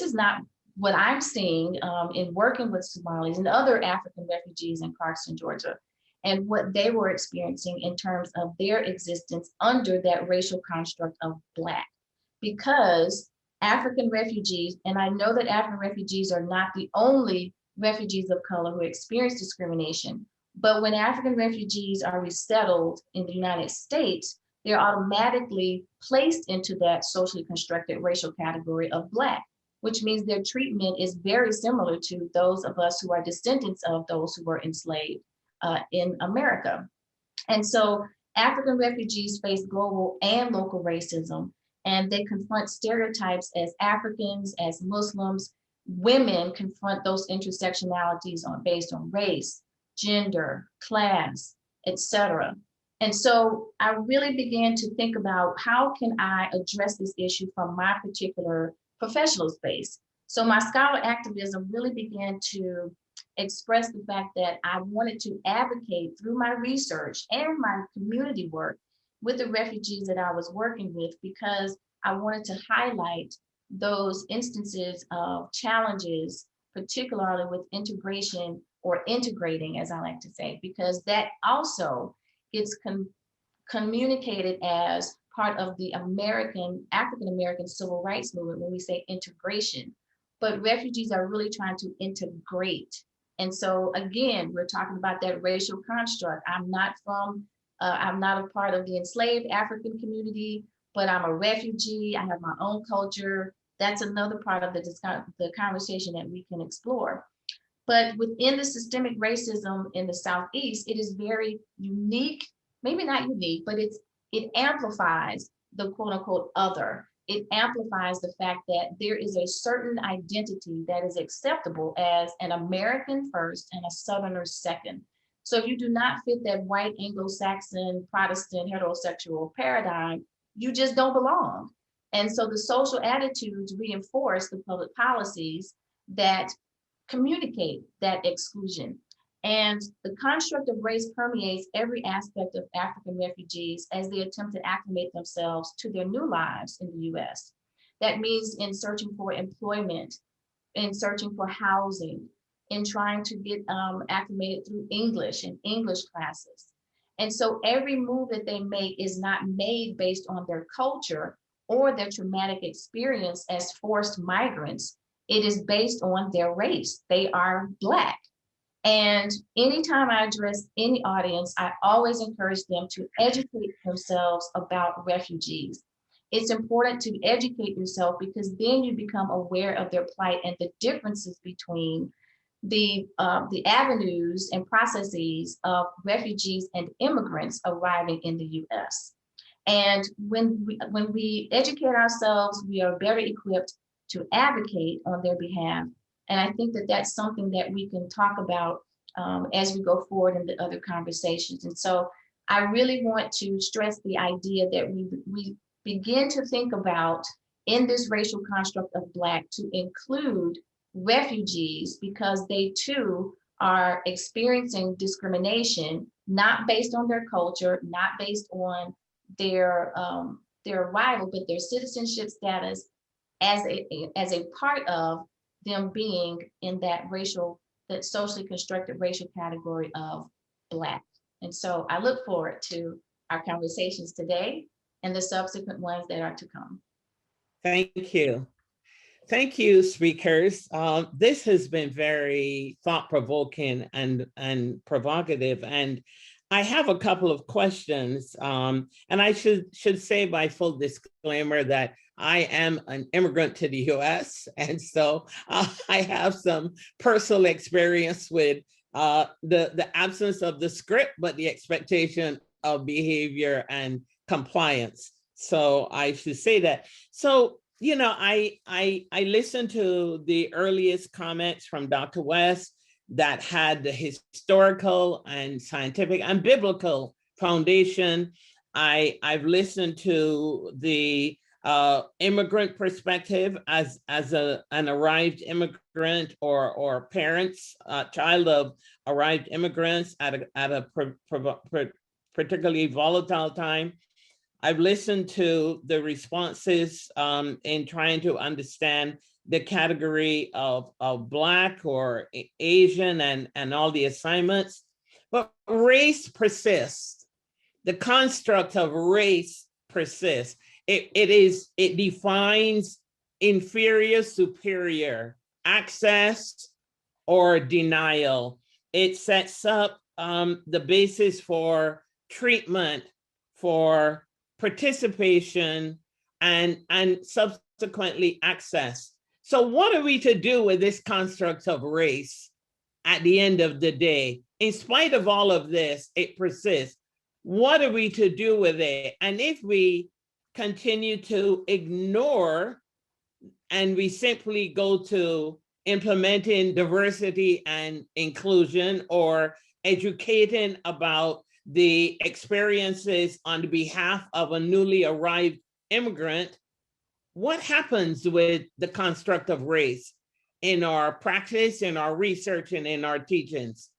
is not what I'm seeing in working with Somalis and other African refugees in Clarkston, Georgia, and what they were experiencing in terms of their existence under that racial construct of Black. Because African refugees, and I know that African refugees are not the only refugees of color who experience discrimination, but when African refugees are resettled in the United States, they're automatically placed into that socially constructed racial category of Black, which means their treatment is very similar to those of us who are descendants of those who were enslaved in America. And so African refugees face global and local racism, and they confront stereotypes as Africans, as Muslims. Women confront those intersectionalities based on race, gender, class, etc. And so I really began to think about, how can I address this issue from my particular professional space? So my scholar activism really began to express the fact that I wanted to advocate through my research and my community work with the refugees that I was working with, because I wanted to highlight those instances of challenges, particularly with integration, or integrating, as I like to say, because that also gets communicated as part of the African-American civil rights movement when we say integration. But refugees are really trying to integrate. And so again, we're talking about that racial construct. I'm not a part of the enslaved African community, but I'm a refugee. I have my own culture. That's another part of the conversation that we can explore. But within the systemic racism in the Southeast, it is very unique, maybe not unique, but it amplifies the quote unquote other. It amplifies the fact that there is a certain identity that is acceptable as an American first and a Southerner second. So if you do not fit that white Anglo-Saxon Protestant heterosexual paradigm, you just don't belong. And so the social attitudes reinforce the public policies that communicate that exclusion. And the construct of race permeates every aspect of African refugees as they attempt to acclimate themselves to their new lives in the US. That means in searching for employment, in searching for housing, in trying to get acclimated through English and English classes. And so every move that they make is not made based on their culture or their traumatic experience as forced migrants. It is based on their race. They are Black. And anytime I address any audience, I always encourage them to educate themselves about refugees. It's important to educate yourself because then you become aware of their plight and the differences between the avenues and processes of refugees and immigrants arriving in the US. And when we educate ourselves, we are better equipped to advocate on their behalf. And I think that that's something that we can talk about as we go forward in the other conversations. And so I really want to stress the idea that we begin to think about in this racial construct of Black to include refugees, because they too are experiencing discrimination, not based on their culture, not based on their arrival, but their citizenship status as a part of them being in that socially constructed racial category of Black. And so I look forward to our conversations today and the subsequent ones that are to come. Thank you. Thank you, speakers. This has been very thought-provoking and provocative. And I have a couple of questions. And I should say by full disclaimer that I am an immigrant to the US. And so I have some personal experience with the absence of the script, but the expectation of behavior and compliance. So I should say that. So, you know, I listened to the earliest comments from Dr. West that had the historical and scientific and biblical foundation. I've listened to the immigrant perspective as an arrived immigrant or parents, child of arrived immigrants at a particularly volatile time. I've listened to the responses in trying to understand the category of Black or Asian and all the assignments, but race persists. The construct of race persists. It defines inferior, superior, access or denial. It sets up the basis for treatment, for participation, and subsequently access. So what are we to do with this construct of race at the end of the day? In spite of all of this, it persists. What are we to do with it? And if we continue to ignore and we simply go to implementing diversity and inclusion or educating about the experiences on behalf of a newly arrived immigrant, what happens with the construct of race in our practice, in our research, and in our teachings?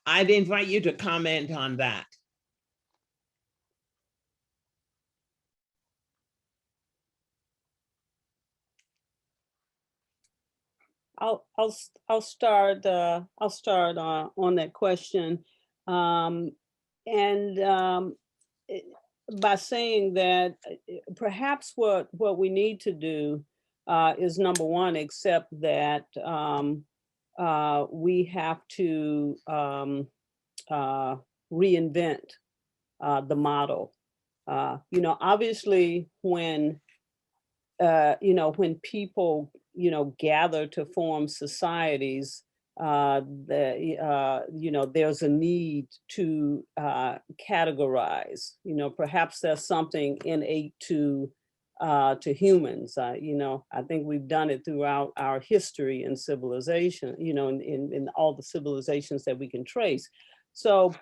I'd invite you to comment on that. I'll start on that question, by saying that perhaps what we need to do is, number one, accept that we have to reinvent the model. Obviously, when people gather to form societies, there's a need to categorize. Perhaps there's something innate to humans. I think we've done it throughout our history and civilization. In all the civilizations that we can trace. So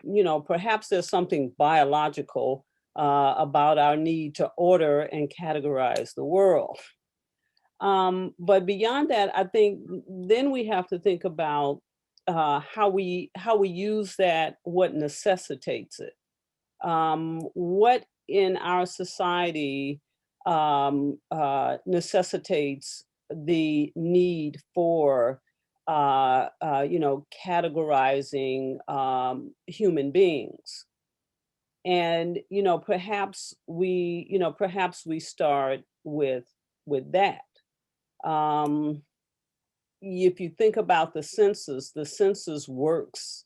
perhaps there's something biological about our need to order and categorize the world. But beyond that, I think then we have to think about how we use that, what necessitates it. What in our society necessitates the need for categorizing human beings. And perhaps we start with that. If you think about the census works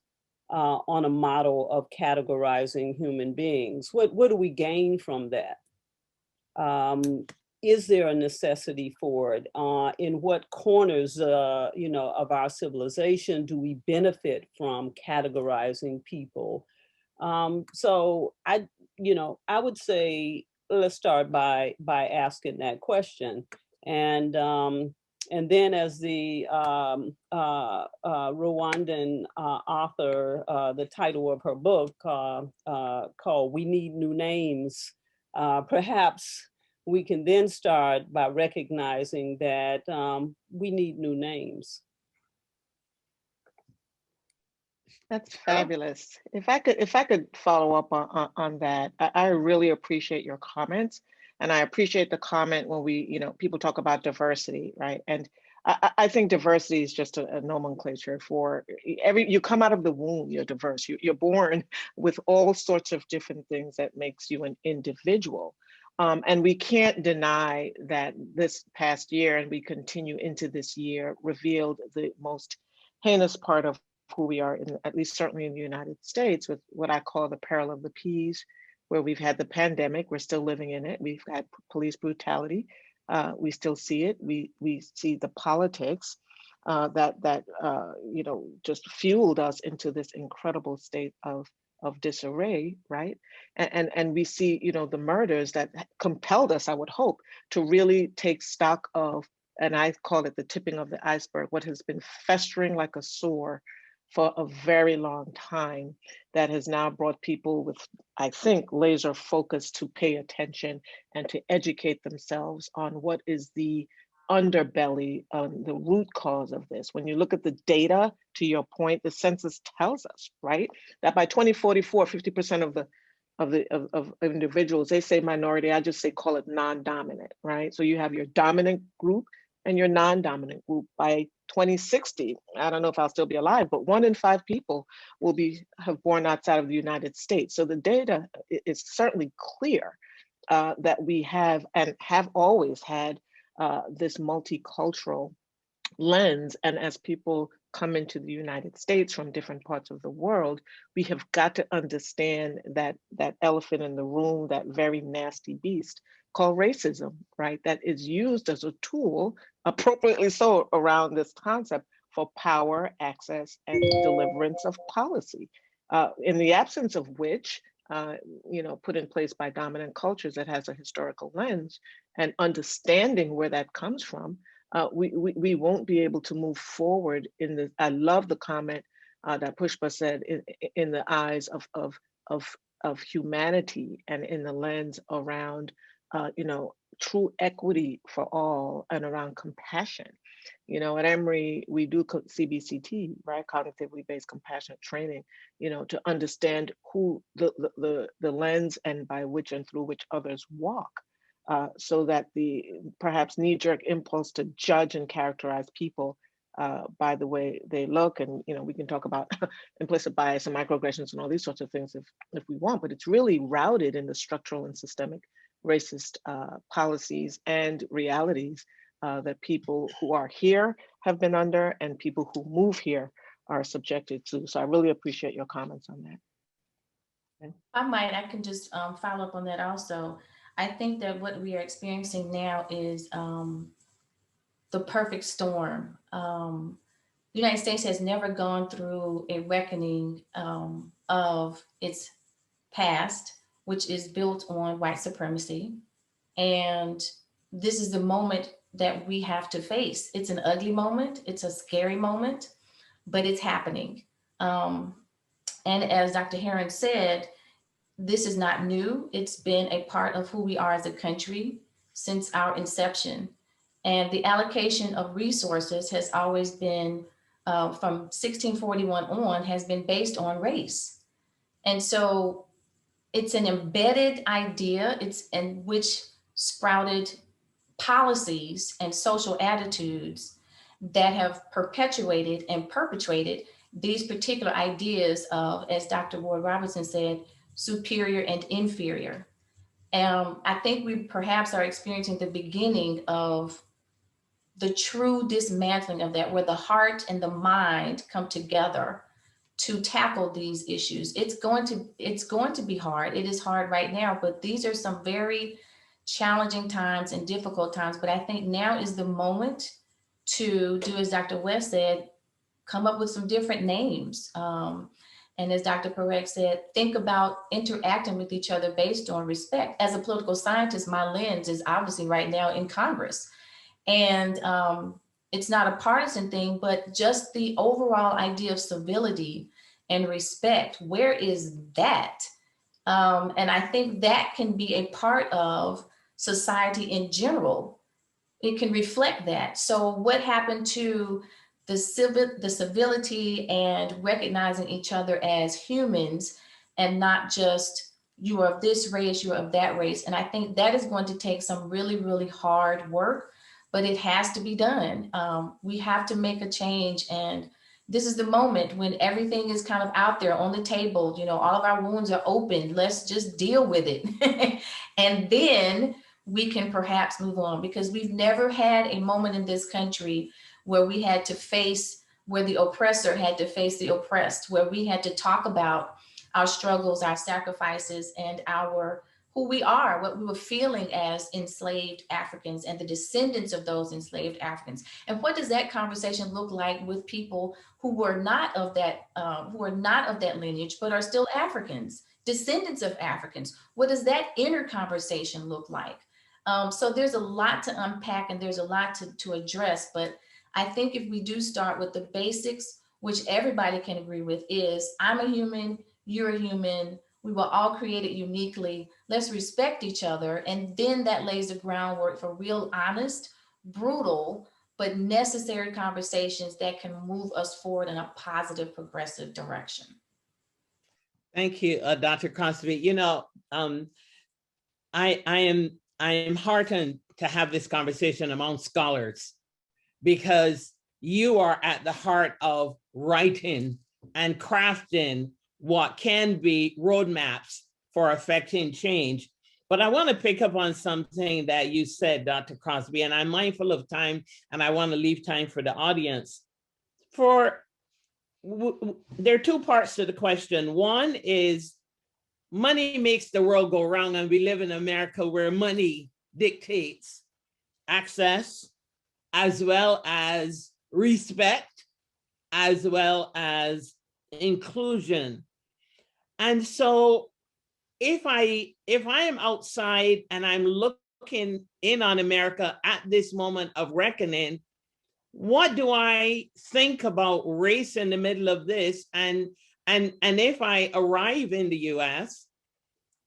on a model of categorizing human beings. What do we gain from that? Is there a necessity for it? In what corners, of our civilization do we benefit from categorizing people? So I would say let's start by asking that question, and then as the Rwandan author, the title of her book called "We Need New Names," perhaps we can then start by recognizing that we need new names. That's fabulous. If I could follow up on that, I really appreciate your comments, and I appreciate the comment when people talk about diversity, right? And I think diversity is just a nomenclature for you come out of the womb, you're diverse. You're born with all sorts of different things that makes you an individual. And we can't deny that this past year, and we continue into this year, revealed the most heinous part of who we are, at least certainly in the United States, with what I call the peril of the peas, where we've had the pandemic, we're still living in it. We've had police brutality, we still see it. We see the politics that just fueled us into this incredible state of disarray, right? And we see, the murders that compelled us, I would hope, to really take stock of, and I call it the tipping of the iceberg, what has been festering like a sore for a very long time, that has now brought people with, I think, laser focus to pay attention and to educate themselves on what is the underbelly, the root cause of this. When you look at the data, to your point, the census tells us, right, that by 2044, 50% of individuals, they say minority, I just say call it non-dominant, right? So you have your dominant group and your non-dominant group. By 2060, I don't know if I'll still be alive, but 1 in 5 people will have born outside of the United States. So the data is certainly clear that we have and have always had this multicultural lens. And as people come into the United States from different parts of the world, we have got to understand that elephant in the room, that very nasty beast called racism, right? That is used as a tool, appropriately so, around this concept for power, access, and deliverance of policy. In the absence of which, put in place by dominant cultures that has a historical lens, and understanding where that comes from, we won't be able to move forward in the. I love the comment that Pushpa said, in the eyes of humanity, and in the lens around true equity for all, and around compassion. At Emory, we do CBCT, right? Cognitively based compassionate training, to understand who the lens and by which and through which others walk, so that the perhaps knee-jerk impulse to judge and characterize people by the way they look, and we can talk about implicit bias and microaggressions and all these sorts of things if we want, but it's really routed in the structural and systemic racist policies and realities that people who are here have been under, and people who move here are subjected to. So I really appreciate your comments on that. Okay. I can just follow up on that also. I think that what we are experiencing now is the perfect storm. The United States has never gone through a reckoning of its past, which is built on white supremacy. And this is the moment that we have to face. It's an ugly moment, it's a scary moment, but it's happening. And as Dr. Heron said, this is not new. It's been a part of who we are as a country since our inception. And the allocation of resources has always been, from 1641 on, has been based on race. And so it's an embedded idea, which sprouted policies and social attitudes that have perpetuated and perpetrated these particular ideas of, as Dr. Ward-Robinson said, superior and inferior. I think we perhaps are experiencing the beginning of the true dismantling of that, where the heart and the mind come together to tackle these issues. It's going to be hard. It is hard right now, but these are some very challenging times and difficult times. But I think now is the moment to do, as Dr. West said, come up with some different names. And as Dr. Parekh said, think about interacting with each other based on respect. As a political scientist, my lens is obviously right now in Congress. And it's not a partisan thing, but just the overall idea of civility and respect. Where is that? And I think that can be a part of society in general. It can reflect that. So what happened to the civility and recognizing each other as humans and not just you are of this race, you are of that race. And I think that is going to take some really, really hard work, but it has to be done. We have to make a change. And this is the moment when everything is kind of out there on the table. You know, all of our wounds are open. Let's just deal with it. And then we can perhaps move on, because we've never had a moment in this country where we had to face, where the oppressor had to face the oppressed, where we had to talk about our struggles, our sacrifices, and our who we are, what we were feeling as enslaved Africans and the descendants of those enslaved Africans. And what does that conversation look like with people who were not of that, lineage, but are still Africans, descendants of Africans? What does that inner conversation look like? So there's a lot to unpack and there's a lot to address, but I think if we do start with the basics, which everybody can agree with, is I'm a human, you're a human, we were all created uniquely. Let's respect each other. And then that lays the groundwork for real, honest, brutal, but necessary conversations that can move us forward in a positive, progressive direction. Thank you, Dr. Crosby. You know, I am heartened to have this conversation among scholars, because you are at the heart of writing and crafting what can be roadmaps for affecting change. But I want to pick up on something that you said, Dr. Crosby, and I'm mindful of time and I want to leave time for the audience. There are two parts to the question. One is money makes the world go round, and we live in America where money dictates access, as well as respect, as well as inclusion. And so if I am outside and I'm looking in on America at this moment of reckoning, what do I think about race in the middle of this? And if I arrive in the US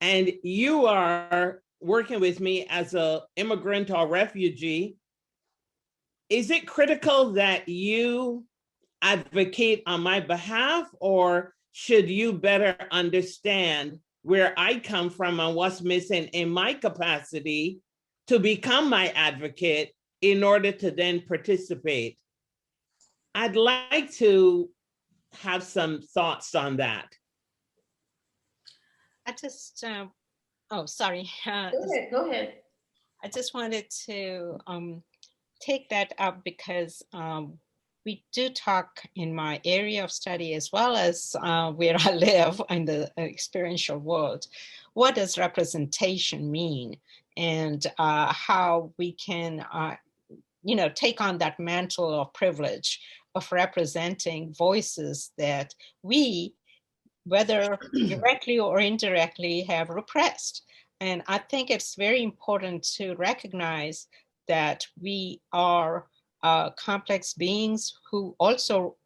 and you are working with me as an immigrant or refugee, is it critical that you advocate on my behalf, or should you better understand where I come from and what's missing in my capacity to become my advocate in order to then participate? I'd like to have some thoughts on that. I just, oh, sorry. Go ahead. I just wanted to take that up because we do talk in my area of study, as well as where I live in the experiential world. What does representation mean, and how we can, take on that mantle of privilege of representing voices that we, whether directly or indirectly, have repressed. And I think it's very important to recognize that we are complex beings who also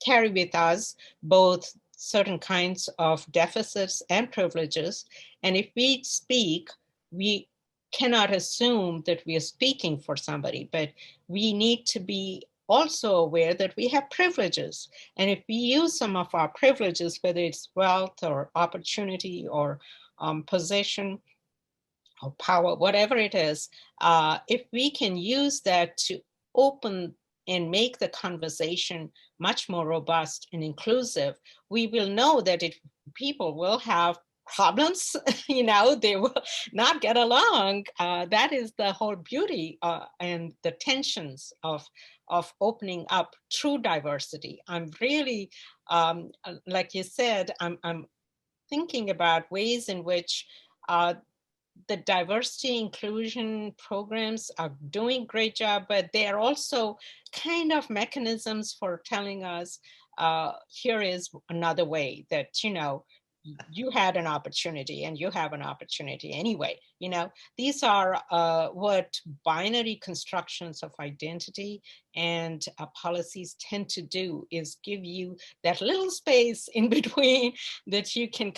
carry with us both certain kinds of deficits and privileges. And if we speak, we cannot assume that we are speaking for somebody, but we need to be also aware that we have privileges. And if we use some of our privileges, whether it's wealth or opportunity or position, or power, whatever it is, if we can use that to open and make the conversation much more robust and inclusive, we will know that if people will have problems, they will not get along. That is the whole beauty and the tensions of opening up true diversity. I'm really, like you said, I'm thinking about ways in which the diversity inclusion programs are doing a great job, but they are also kind of mechanisms for telling us, here is another way that, you had an opportunity and you have an opportunity anyway. These are what binary constructions of identity and policies tend to do, is give you that little space in between that you can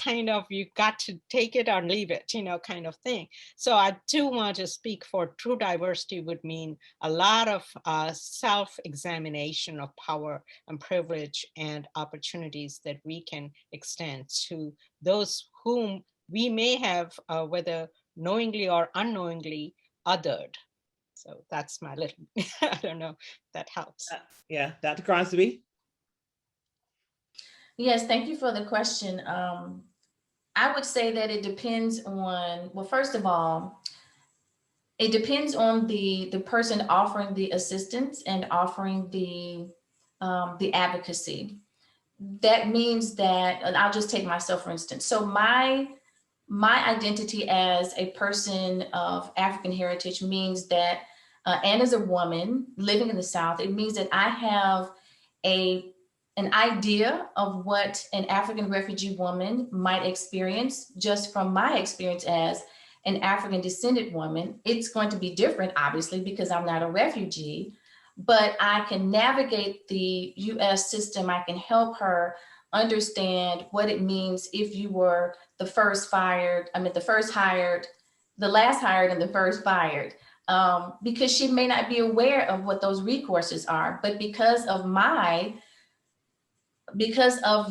you got to take it or leave it, kind of thing. So I do want to speak for true diversity would mean a lot of self-examination of power and privilege and opportunities that we can extend to those whom we may have, whether knowingly or unknowingly, othered. So that's my little, I don't know if that helps. Yeah, Dr. Crosby. Yes, thank you for the question. I would say that it depends on, well, first of all, it depends on the person offering the assistance and offering the advocacy. That means that, and I'll just take myself for instance. So my identity as a person of African heritage means that, and as a woman living in the South, it means that I have an idea of what an African refugee woman might experience just from my experience as an African descended woman. It's going to be different, obviously, because I'm not a refugee, but I can navigate the US system. I can help her understand what it means if you were the first hired, the last hired and the first fired, because she may not be aware of what those recourses are. But because of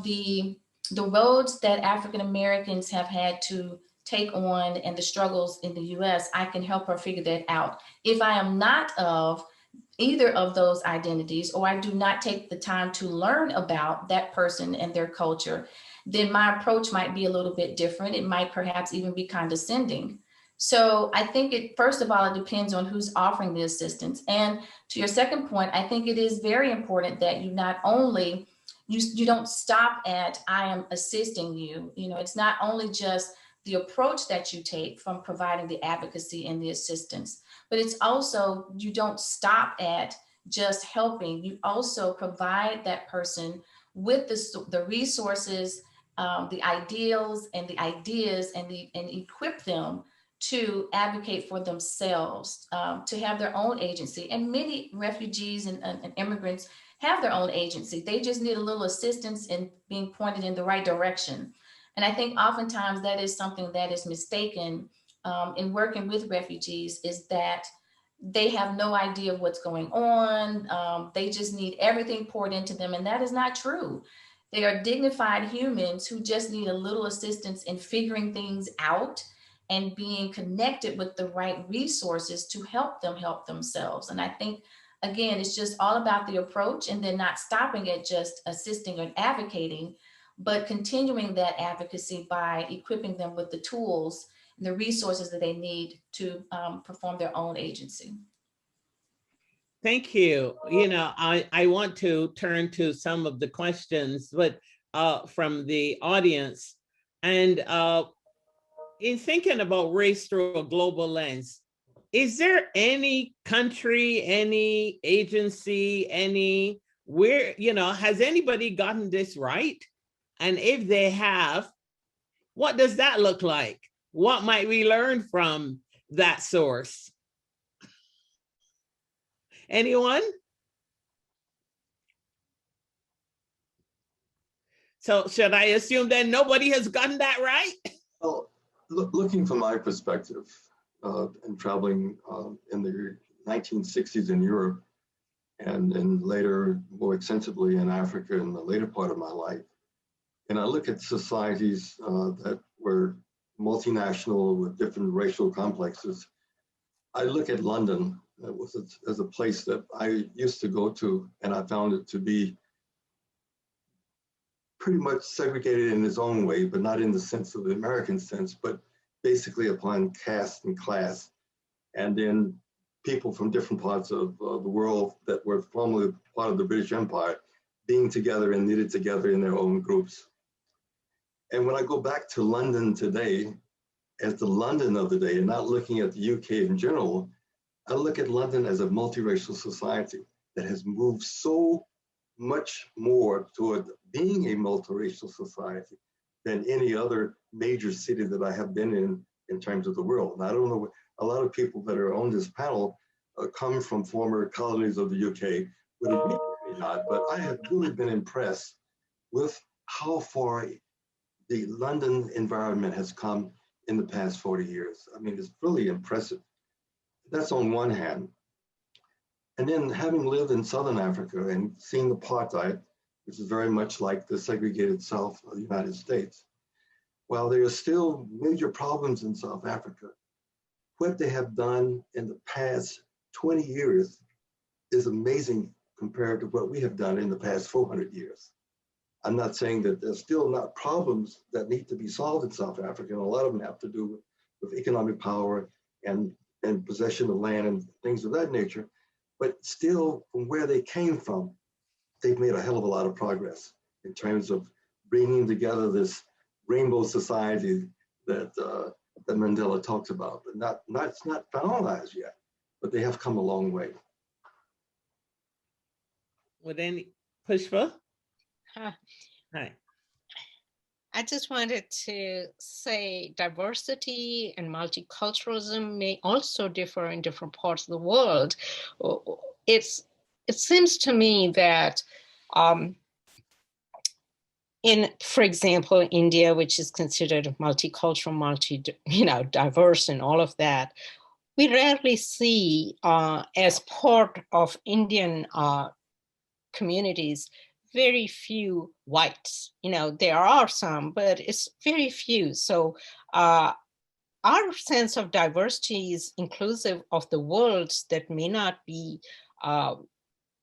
the roads that African Americans have had to take on and the struggles in the US, I can help her figure that out. If I am not of either of those identities, or I do not take the time to learn about that person and their culture, then my approach might be a little bit different. It might perhaps even be condescending. So I think first of all, it depends on who's offering the assistance. And to your second point, I think it is very important that you not only, you don't stop at, I am assisting you. It's not only just the approach that you take from providing the advocacy and the assistance, but it's also, you don't stop at just helping. You also provide that person with the resources, the ideals and the ideas, and equip them to advocate for themselves, to have their own agency. And many refugees and immigrants have their own agency. They just need a little assistance in being pointed in the right direction. And I think oftentimes that is something that is mistaken in working with refugees, is that they have no idea of what's going on. They just need everything poured into them. And that is not true. They are dignified humans who just need a little assistance in figuring things out and being connected with the right resources to help them help themselves. And I think, again, it's just all about the approach, and then not stopping at just assisting or advocating, but continuing that advocacy by equipping them with the tools and the resources that they need to perform their own agency. Thank you. I want to turn to some of the questions, but from the audience. And in thinking about race through a global lens, is there any country, any agency, has anybody gotten this right? And if they have, what does that look like? What might we learn from that source? Anyone? So should I assume that nobody has gotten that right? Well, looking from my perspective, and traveling in the 1960s in Europe, and then later more extensively in Africa in the later part of my life, and I look at societies that were multinational with different racial complexes. I look at London as a place that I used to go to, and I found it to be pretty much segregated in its own way, but not in the sense of the American sense, but basically upon caste and class. And then people from different parts of the world that were formerly part of the British Empire being together and knitted together in their own groups. And when I go back to London today, as the London of the day, and not looking at the UK in general, I look at London as a multiracial society that has moved so much more toward being a multiracial society than any other major city that I have been in terms of the world. And I don't know, a lot of people that are on this panel come from former colonies of the UK, would agree with me not, but I have really been impressed with how far the London environment has come in the past 40 years. I mean, it's really impressive. That's on one hand. And then having lived in Southern Africa and seen apartheid, which is very much like the segregated South of the United States, while there are still major problems in South Africa, what they have done in the past 20 years is amazing compared to what we have done in the past 400 years. I'm not saying that there's still not problems that need to be solved in South Africa, and a lot of them have to do with economic power and possession of land and things of that nature. But still, from where they came from, they've made a hell of a lot of progress in terms of bringing together this rainbow society that that Mandela talks about. But it's not finalized yet, but they have come a long way. Would any Pushpa? Hi. I just wanted to say diversity and multiculturalism may also differ in different parts of the world. It seems to me that in, for example, India, which is considered multicultural, diverse and all of that, we rarely see as part of Indian communities very few whites. There are some, but it's very few. So our sense of diversity is inclusive of the worlds that may not be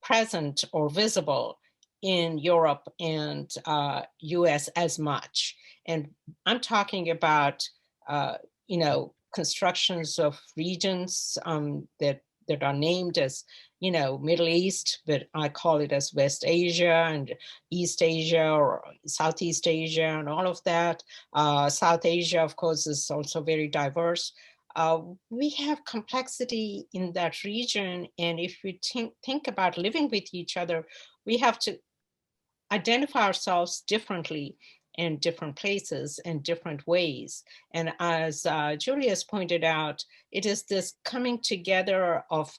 present or visible in Europe and US as much. And I'm talking about, constructions of regions that are named as, Middle East, but I call it as West Asia and East Asia or Southeast Asia and all of that. South Asia, of course, is also very diverse. We have complexity in that region. And if we think about living with each other, we have to identify ourselves differently in different places and different ways. And as Julius pointed out, it is this coming together of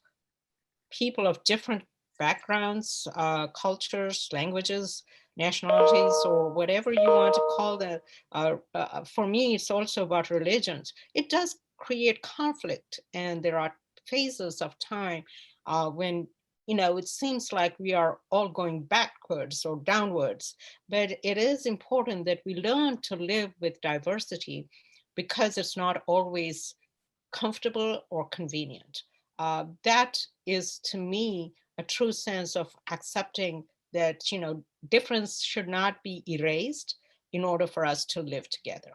people of different backgrounds, cultures, languages, nationalities, or whatever you want to call that. For me, it's also about religions. It does create conflict, and there are phases of time when it seems like we are all going backwards or downwards, but it is important that we learn to live with diversity because it's not always comfortable or convenient. That is, to me, a true sense of accepting that, difference should not be erased in order for us to live together,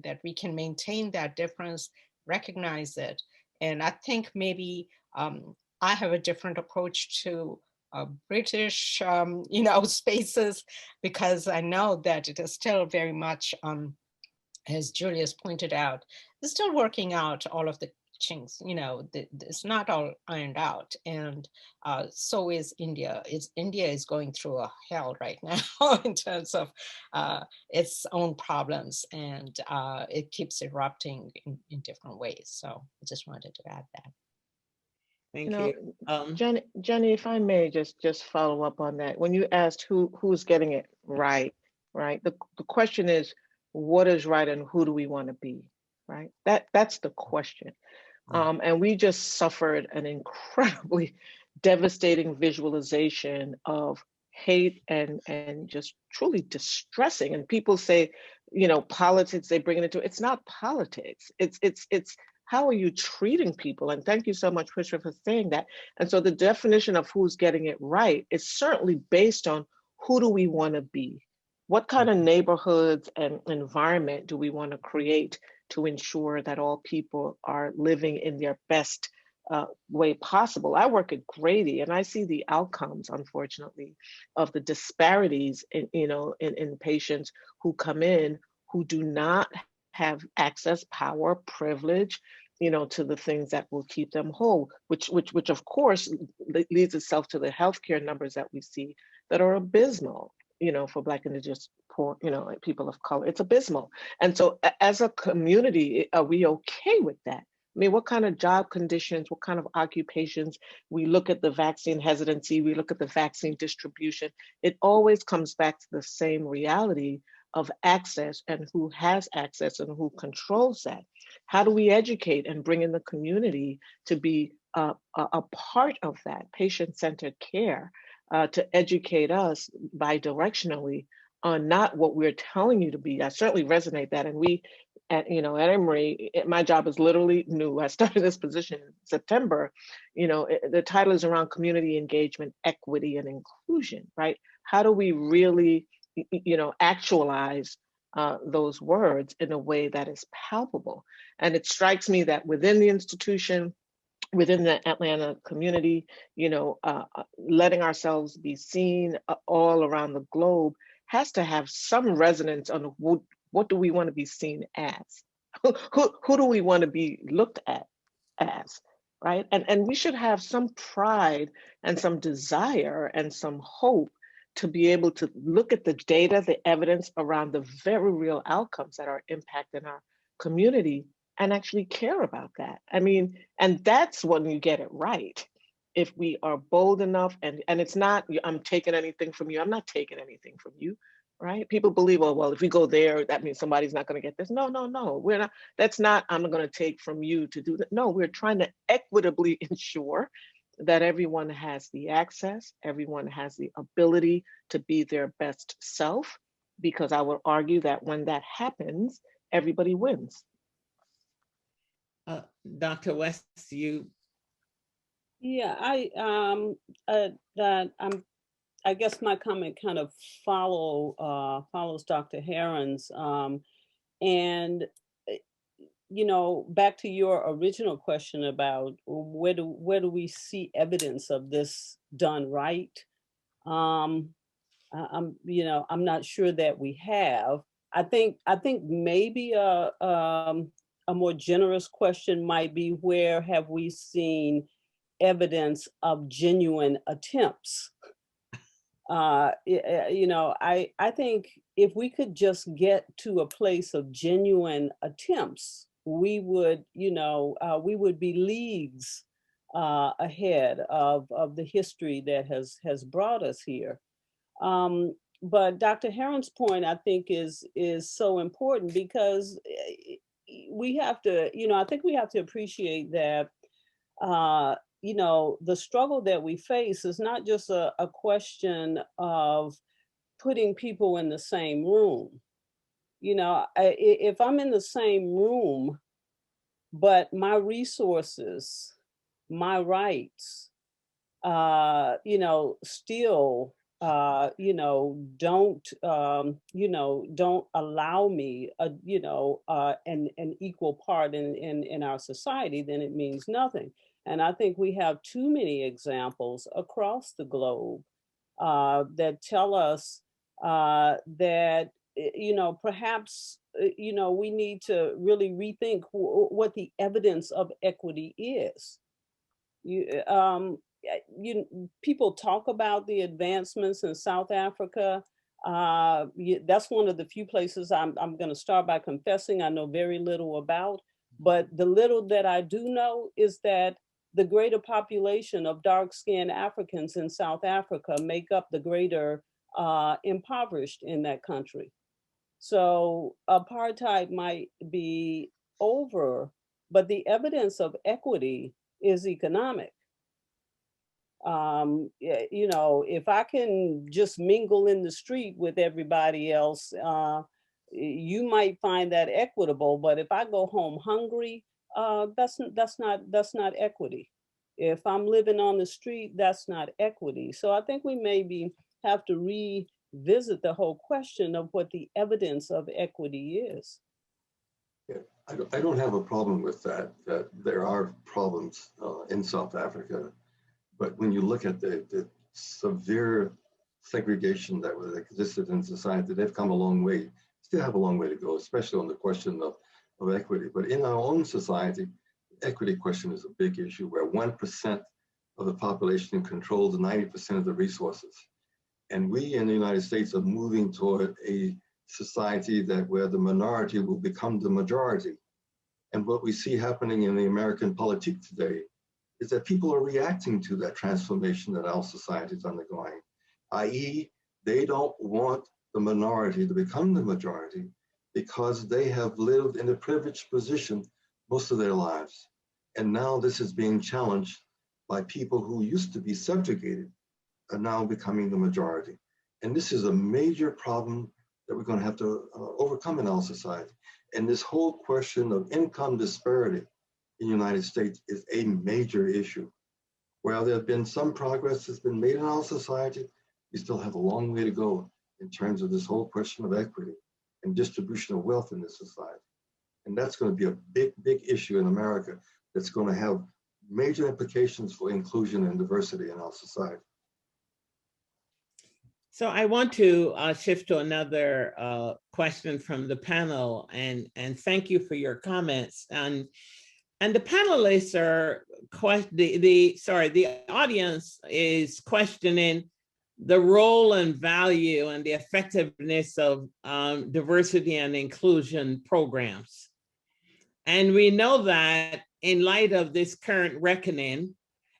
that we can maintain that difference, recognize it. And I think maybe I have a different approach to British, spaces, because I know that it is still very much, as Julius pointed out, they're still working out all of the chinks, it's not all ironed out. And so is India. India is going through a hell right now in terms of its own problems, and it keeps erupting in different ways. So I just wanted to add that. Thank you. Jennie, if I may just follow up on that. When you asked who's getting it right? The question is, what is right and who do we want to be, right? That's the question. And we just suffered an incredibly devastating visualization of hate and just truly distressing. And people say, you know, politics, they bring it into, it's not politics. It's how are you treating people? And thank you so much, Pushpa, for saying that. And so the definition of who's getting it right is certainly based on who do we want to be? What kind of neighborhoods and environment do we want to create to ensure that all people are living in their best way possible? I work at Grady and I see the outcomes, unfortunately, of the disparities in, you know, in patients who come in who do not have access, power, privilege, you know, to the things that will keep them whole, which of course leads itself to the healthcare numbers that we see that are abysmal, you know, for Black, Indigenous, poor, you know, people of color. It's abysmal. And so as a community, are we okay with that? I mean, what kind of job conditions, what kind of occupations? We look at the vaccine hesitancy, we look at the vaccine distribution. It always comes back to the same reality of access and who has access and who controls that. How do we educate and bring in the community to be a part of that patient-centered care, to educate us bi-directionally on not what we're telling you to be? I certainly resonate that. And we, at Emory, my job is literally new. I started this position in September. You know, the title is around community engagement, equity, and inclusion, right? How do we really, you know, actualize those words in a way that is palpable? And it strikes me that within the institution, within the Atlanta community, you know, letting ourselves be seen all around the globe has to have some resonance on what do we want to be seen as? Who do we want to be looked at as, right? And we should have some pride and some desire and some hope to be able to look at the data, the evidence around the very real outcomes that are impacting our community and actually care about that. I mean, and that's when you get it right. If we are bold enough, and it's not, I'm taking anything from you, I'm not taking anything from you, right? People believe, oh, well, if we go there, that means somebody's not gonna get this. No, we're not, that's not, I'm gonna take from you to do that. No, we're trying to equitably ensure that everyone has the access, everyone has the ability to be their best self, because I will argue that when that happens, everybody wins. Dr. West, you. Yeah, I guess my comment kind of follows Dr. Heron's, and you know, back to your original question about where do we see evidence of this done right? I'm not sure that we have. I think maybe a more generous question might be, where have we seen evidence of genuine attempts? You know, I think if we could just get to a place of genuine attempts, we would, you know, we would be leagues ahead of the history that has brought us here. But Dr. Heron's point, I think, is so important, because we have to, you know, I think we have to appreciate that, you know, the struggle that we face is not just a question of putting people in the same room. You know, if I'm in the same room, but my resources, my rights, you know, still, you know, don't allow me, you know, an equal part in our society, then it means nothing. And I think we have too many examples across the globe that tell us that, you know, perhaps, you know, we need to really rethink what the evidence of equity is. People talk about the advancements in South Africa. That's one of the few places I'm going to start by confessing I know very little about. But the little that I do know is that the greater population of dark-skinned Africans in South Africa make up the greater impoverished in that country. So apartheid might be over, but the evidence of equity is economic. You know, if I can just mingle in the street with everybody else, you might find that equitable. But if I go home hungry, that's not equity. If I'm living on the street, that's not equity. So I think we maybe have to revisit the whole question of what the evidence of equity is. Yeah, I don't have a problem with that there are problems in South Africa. But when you look at the severe segregation that existed in society, they've come a long way, still have a long way to go, especially on the question of equity. But in our own society, the equity question is a big issue where 1% of the population controls 90% of the resources. And we in the United States are moving toward a society where the minority will become the majority. And what we see happening in the American politique today is that people are reacting to that transformation that our society is undergoing, i.e., they don't want the minority to become the majority because they have lived in a privileged position most of their lives. And now this is being challenged by people who used to be subjugated are now becoming the majority. And this is a major problem that we're going to have to overcome in our society. And this whole question of income disparity in the United States is a major issue. While there have been some progress that's been made in our society, we still have a long way to go in terms of this whole question of equity and distribution of wealth in this society. And that's going to be a big, big issue in America that's going to have major implications for inclusion and diversity in our society. So I want to shift to another question from the panel, and thank you for your comments. And the panelists are the audience is questioning the role and value and the effectiveness of diversity and inclusion programs. And we know that in light of this current reckoning,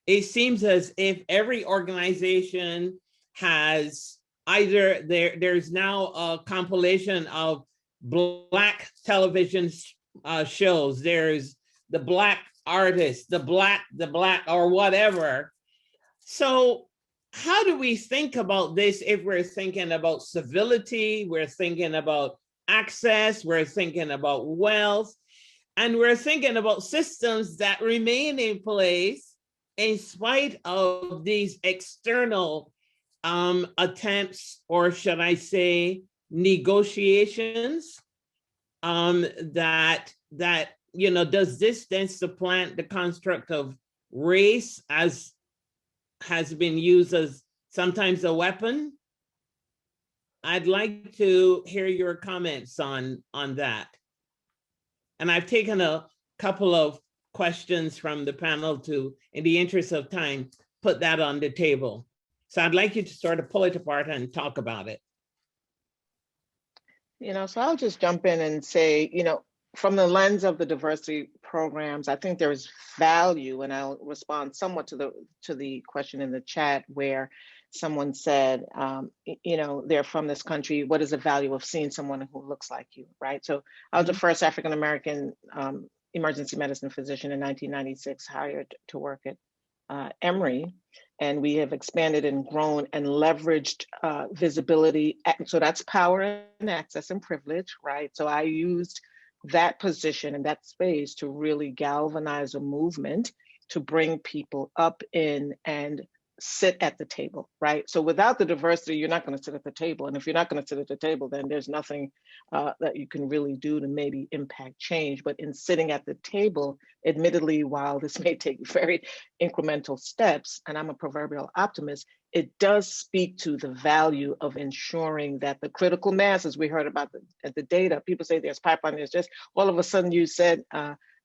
it seems as if every organization has either there's now a compilation of Black television shows, there's the Black artists, the black or whatever. So how do we think about this if we're thinking about civility, we're thinking about access, we're thinking about wealth, and we're thinking about systems that remain in place in spite of these external attempts, or should I say negotiations, that you know, does this then supplant the construct of race as has been used as sometimes a weapon? I'd like to hear your comments on that. And I've taken a couple of questions from the panel to, in the interest of time, put that on the table. So I'd like you to sort of pull it apart and talk about it. You know, so I'll just jump in and say, you know, from the lens of the diversity programs, I think there is value, and I'll respond somewhat to the question in the chat where someone said, you know, they're from this country. What is the value of seeing someone who looks like you, right? So I was the first African-American emergency medicine physician in 1996 hired to work at Emory. And we have expanded and grown and leveraged visibility. So that's power and access and privilege, right? So I used that position and that space to really galvanize a movement to bring people up in and sit at the table, right? So without the diversity, you're not going to sit at the table. And if you're not going to sit at the table, then there's nothing that you can really do to maybe impact change. But in sitting at the table, admittedly, while this may take very incremental steps, and I'm a proverbial optimist, it does speak to the value of ensuring that the critical mass, as we heard about the data, people say there's pipeline, there's just, all of a sudden you said,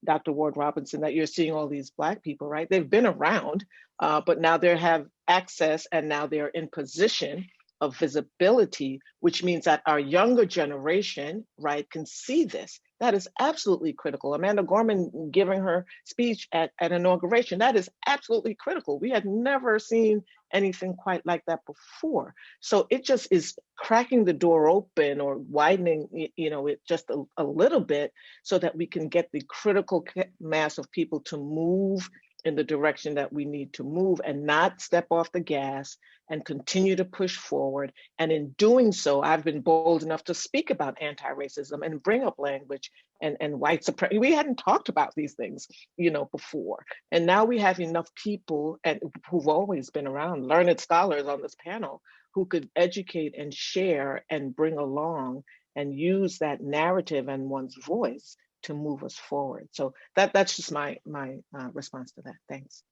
Dr. Ward-Robinson, that you're seeing all these Black people, right? They've been around, but now they have access and now they're in position of visibility, which means that our younger generation, right, can see this. That is absolutely critical. Amanda Gorman giving her speech at inauguration, that is absolutely critical. We had never seen anything quite like that before. So it just is cracking the door open or widening, you know, it just a little bit so that we can get the critical mass of people to move in the direction that we need to move and not step off the gas and continue to push forward. And in doing so, I've been bold enough to speak about anti-racism and bring up language and white supremacy. We hadn't talked about these things, before. And now we have enough people who've always been around, learned scholars on this panel, who could educate and share and bring along and use that narrative and one's voice to move us forward. So that's just my response to that. Thanks.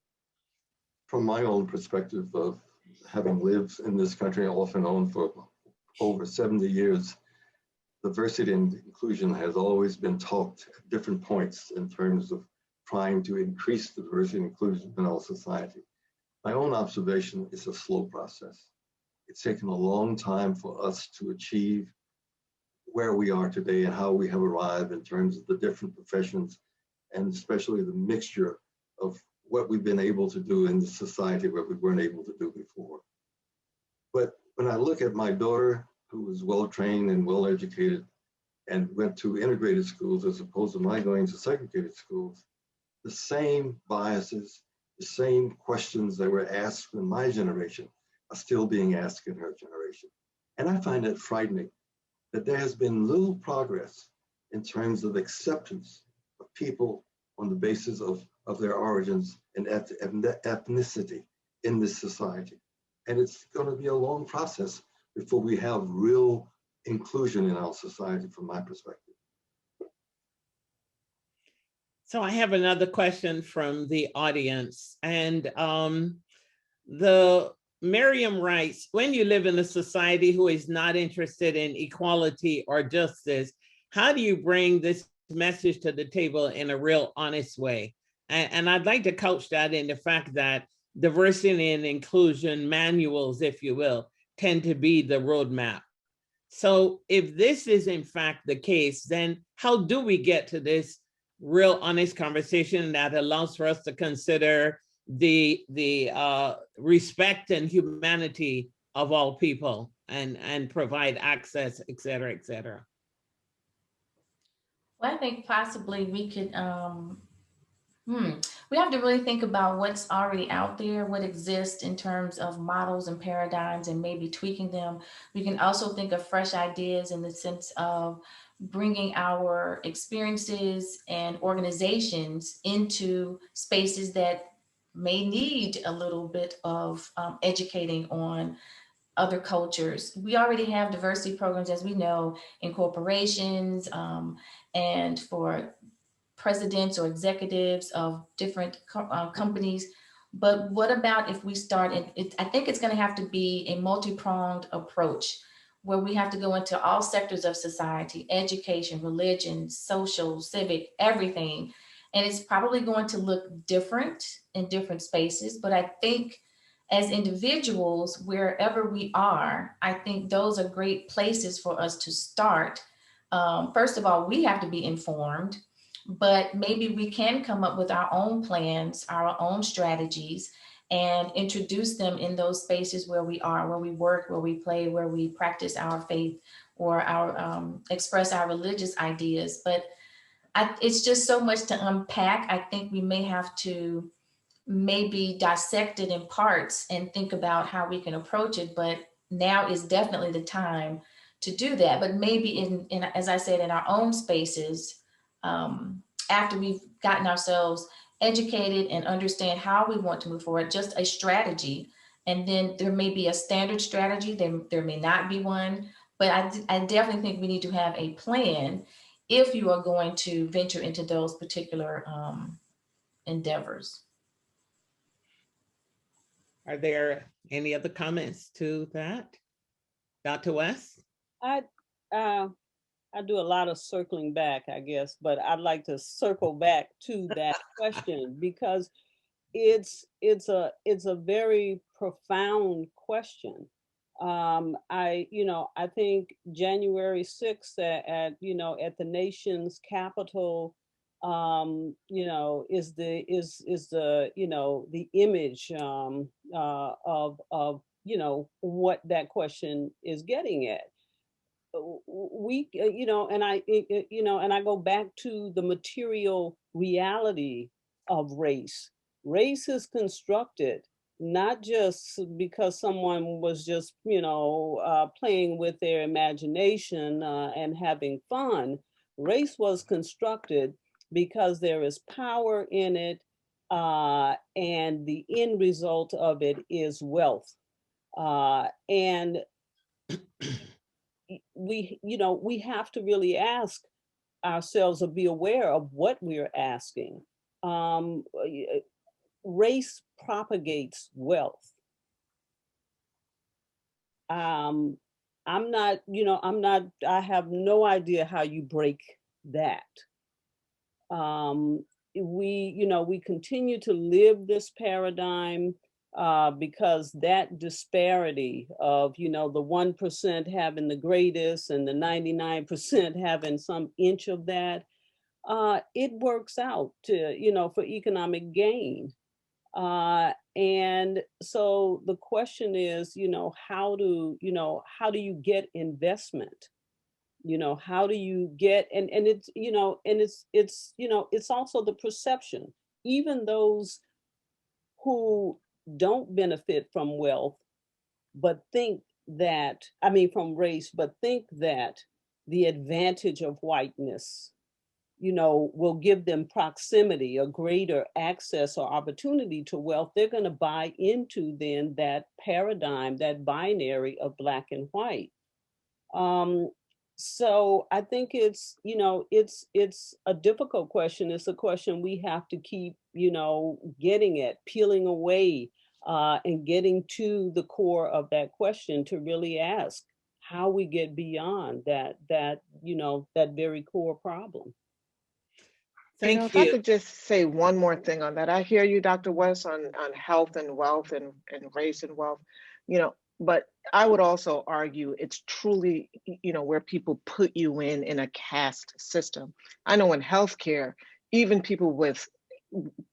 From my own perspective of having lived in this country off and on for over 70 years, diversity and inclusion has always been talked at different points in terms of trying to increase the diversity and inclusion in our society. My own observation is a slow process. It's taken a long time for us to achieve where we are today and how we have arrived in terms of the different professions, and especially the mixture of what we've been able to do in the society where we weren't able to do before. But when I look at my daughter, who was well-trained and well-educated and went to integrated schools as opposed to my going to segregated schools, the same biases, the same questions that were asked in my generation are still being asked in her generation. And I find it frightening that there has been little progress in terms of acceptance of people on the basis of their origins and ethnicity in this society. And it's going to be a long process before we have real inclusion in our society, from my perspective. So I have another question from the audience, and the Miriam writes, when you live in a society who is not interested in equality or justice, how do you bring this message to the table in a real honest way? And I'd like to couch that in the fact that diversity and inclusion manuals, if you will, tend to be the roadmap. So if this is in fact the case, then how do we get to this real honest conversation that allows for us to consider the respect and humanity of all people and provide access, et cetera, et cetera? Well, I think possibly we could, we have to really think about what's already out there, what exists in terms of models and paradigms, and maybe tweaking them. We can also think of fresh ideas in the sense of bringing our experiences and organizations into spaces that may need a little bit of educating on other cultures. We already have diversity programs, as we know, in corporations and for presidents or executives of different companies. But what about if we start, I think it's going to have to be a multi-pronged approach where we have to go into all sectors of society, education, religion, social, civic, everything. And it's probably going to look different in different spaces. But I think as individuals, wherever we are, I think those are great places for us to start. First of all, we have to be informed, but maybe we can come up with our own plans, our own strategies, and introduce them in those spaces where we are, where we work, where we play, where we practice our faith or our express our religious ideas. But it's just so much to unpack. I think we may have to maybe dissect it in parts and think about how we can approach it. But now is definitely the time to do that. But maybe in as I said, in our own spaces, after we've gotten ourselves educated and understand how we want to move forward, just a strategy. And then there may be a standard strategy, there may not be one, but I definitely think we need to have a plan if you are going to venture into those particular endeavors. Are there any other comments to that? Dr. West? I do a lot of circling back, I guess, but I'd like to circle back to that question because it's a very profound question. I think January 6th at the nation's capital, is the image of what that question is getting at. And I go back to the material reality of race Race is constructed not just because someone was just, playing with their imagination and having fun. Race was constructed because there is power in it, and the end result of it is wealth. And we have to really ask ourselves or be aware of what we're asking. Race propagates wealth. I have no idea how you break that. We continue to live this paradigm because that disparity of, the 1% having the greatest and the 99% having some inch of that, it works out to, for economic gain. And so the question is, how do you get investment? How do you get, and it's also the perception. Even those who don't benefit from wealth, but think that, from race, but think that the advantage of whiteness, will give them proximity or greater access or opportunity to wealth, they're going to buy into then that paradigm, that binary of Black and white. So I think it's a difficult question. It's a question we have to keep, getting at, peeling away, and getting to the core of that question to really ask how we get beyond that very core problem. Thank you. If I could just say one more thing on that. I hear you, Dr. West, on health and wealth and race and wealth, but I would also argue it's truly, where people put you in a caste system. I know in healthcare, even people with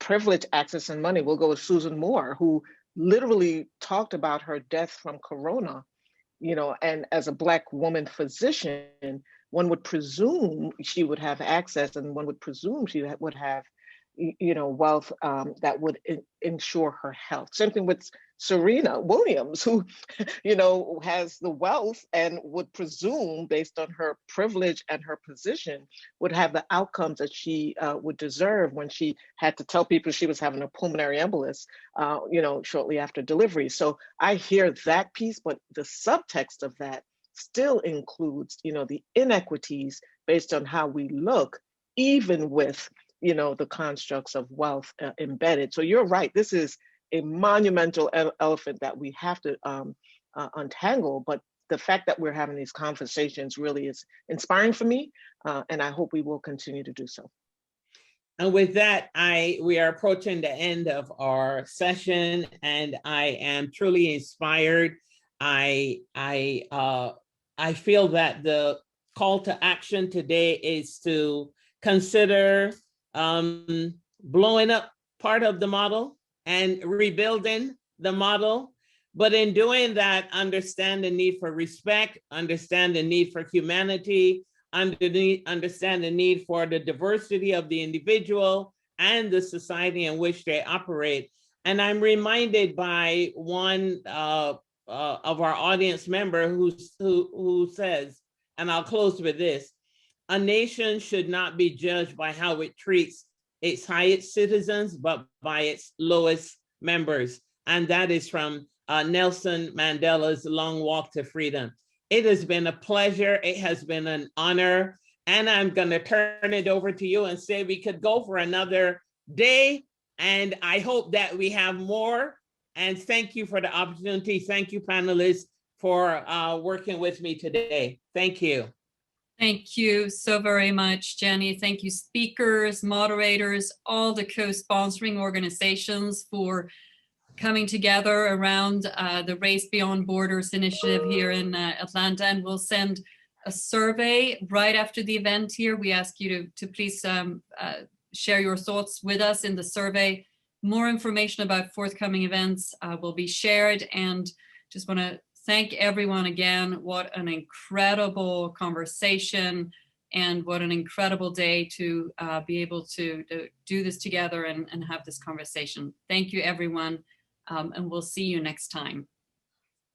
privileged access and money will go with Susan Moore, who literally talked about her death from corona, and as a Black woman physician, one would presume she would have access, and one would presume she would have, wealth that would ensure her health. Same thing with Serena Williams, who, has the wealth and would presume, based on her privilege and her position, would have the outcomes that she would deserve when she had to tell people she was having a pulmonary embolus, shortly after delivery. So I hear that piece, but the subtext of that still includes, the inequities based on how we look, even with, the constructs of wealth embedded. So you're right, this is a monumental elephant that we have to untangle, but the fact that we're having these conversations really is inspiring for me, and I hope we will continue to do so. And with that, we are approaching the end of our session, and I am truly inspired. I feel that the call to action today is to consider blowing up part of the model and rebuilding the model. But in doing that, understand the need for respect, understand the need for humanity, understand the need for the diversity of the individual and the society in which they operate. And I'm reminded by one of our audience member who says, and I'll close with this, a nation should not be judged by how it treats its highest citizens, but by its lowest members. And that is from Nelson Mandela's Long Walk to Freedom. It has been a pleasure. It has been an honor. And I'm going to turn it over to you and say we could go for another day. And I hope that we have more. And thank you for the opportunity. Thank you, panelists, for working with me today. Thank you. Thank you so very much, Jennie. Thank you, speakers, moderators, all the co-sponsoring organizations for coming together around the Race Beyond Borders initiative here in Atlanta. And we'll send a survey right after the event here. We ask you to please share your thoughts with us in the survey. More information about forthcoming events will be shared, and just want to thank everyone again. What an incredible conversation. And what an incredible day to be able to do this together and have this conversation. Thank you, everyone. And we'll see you next time.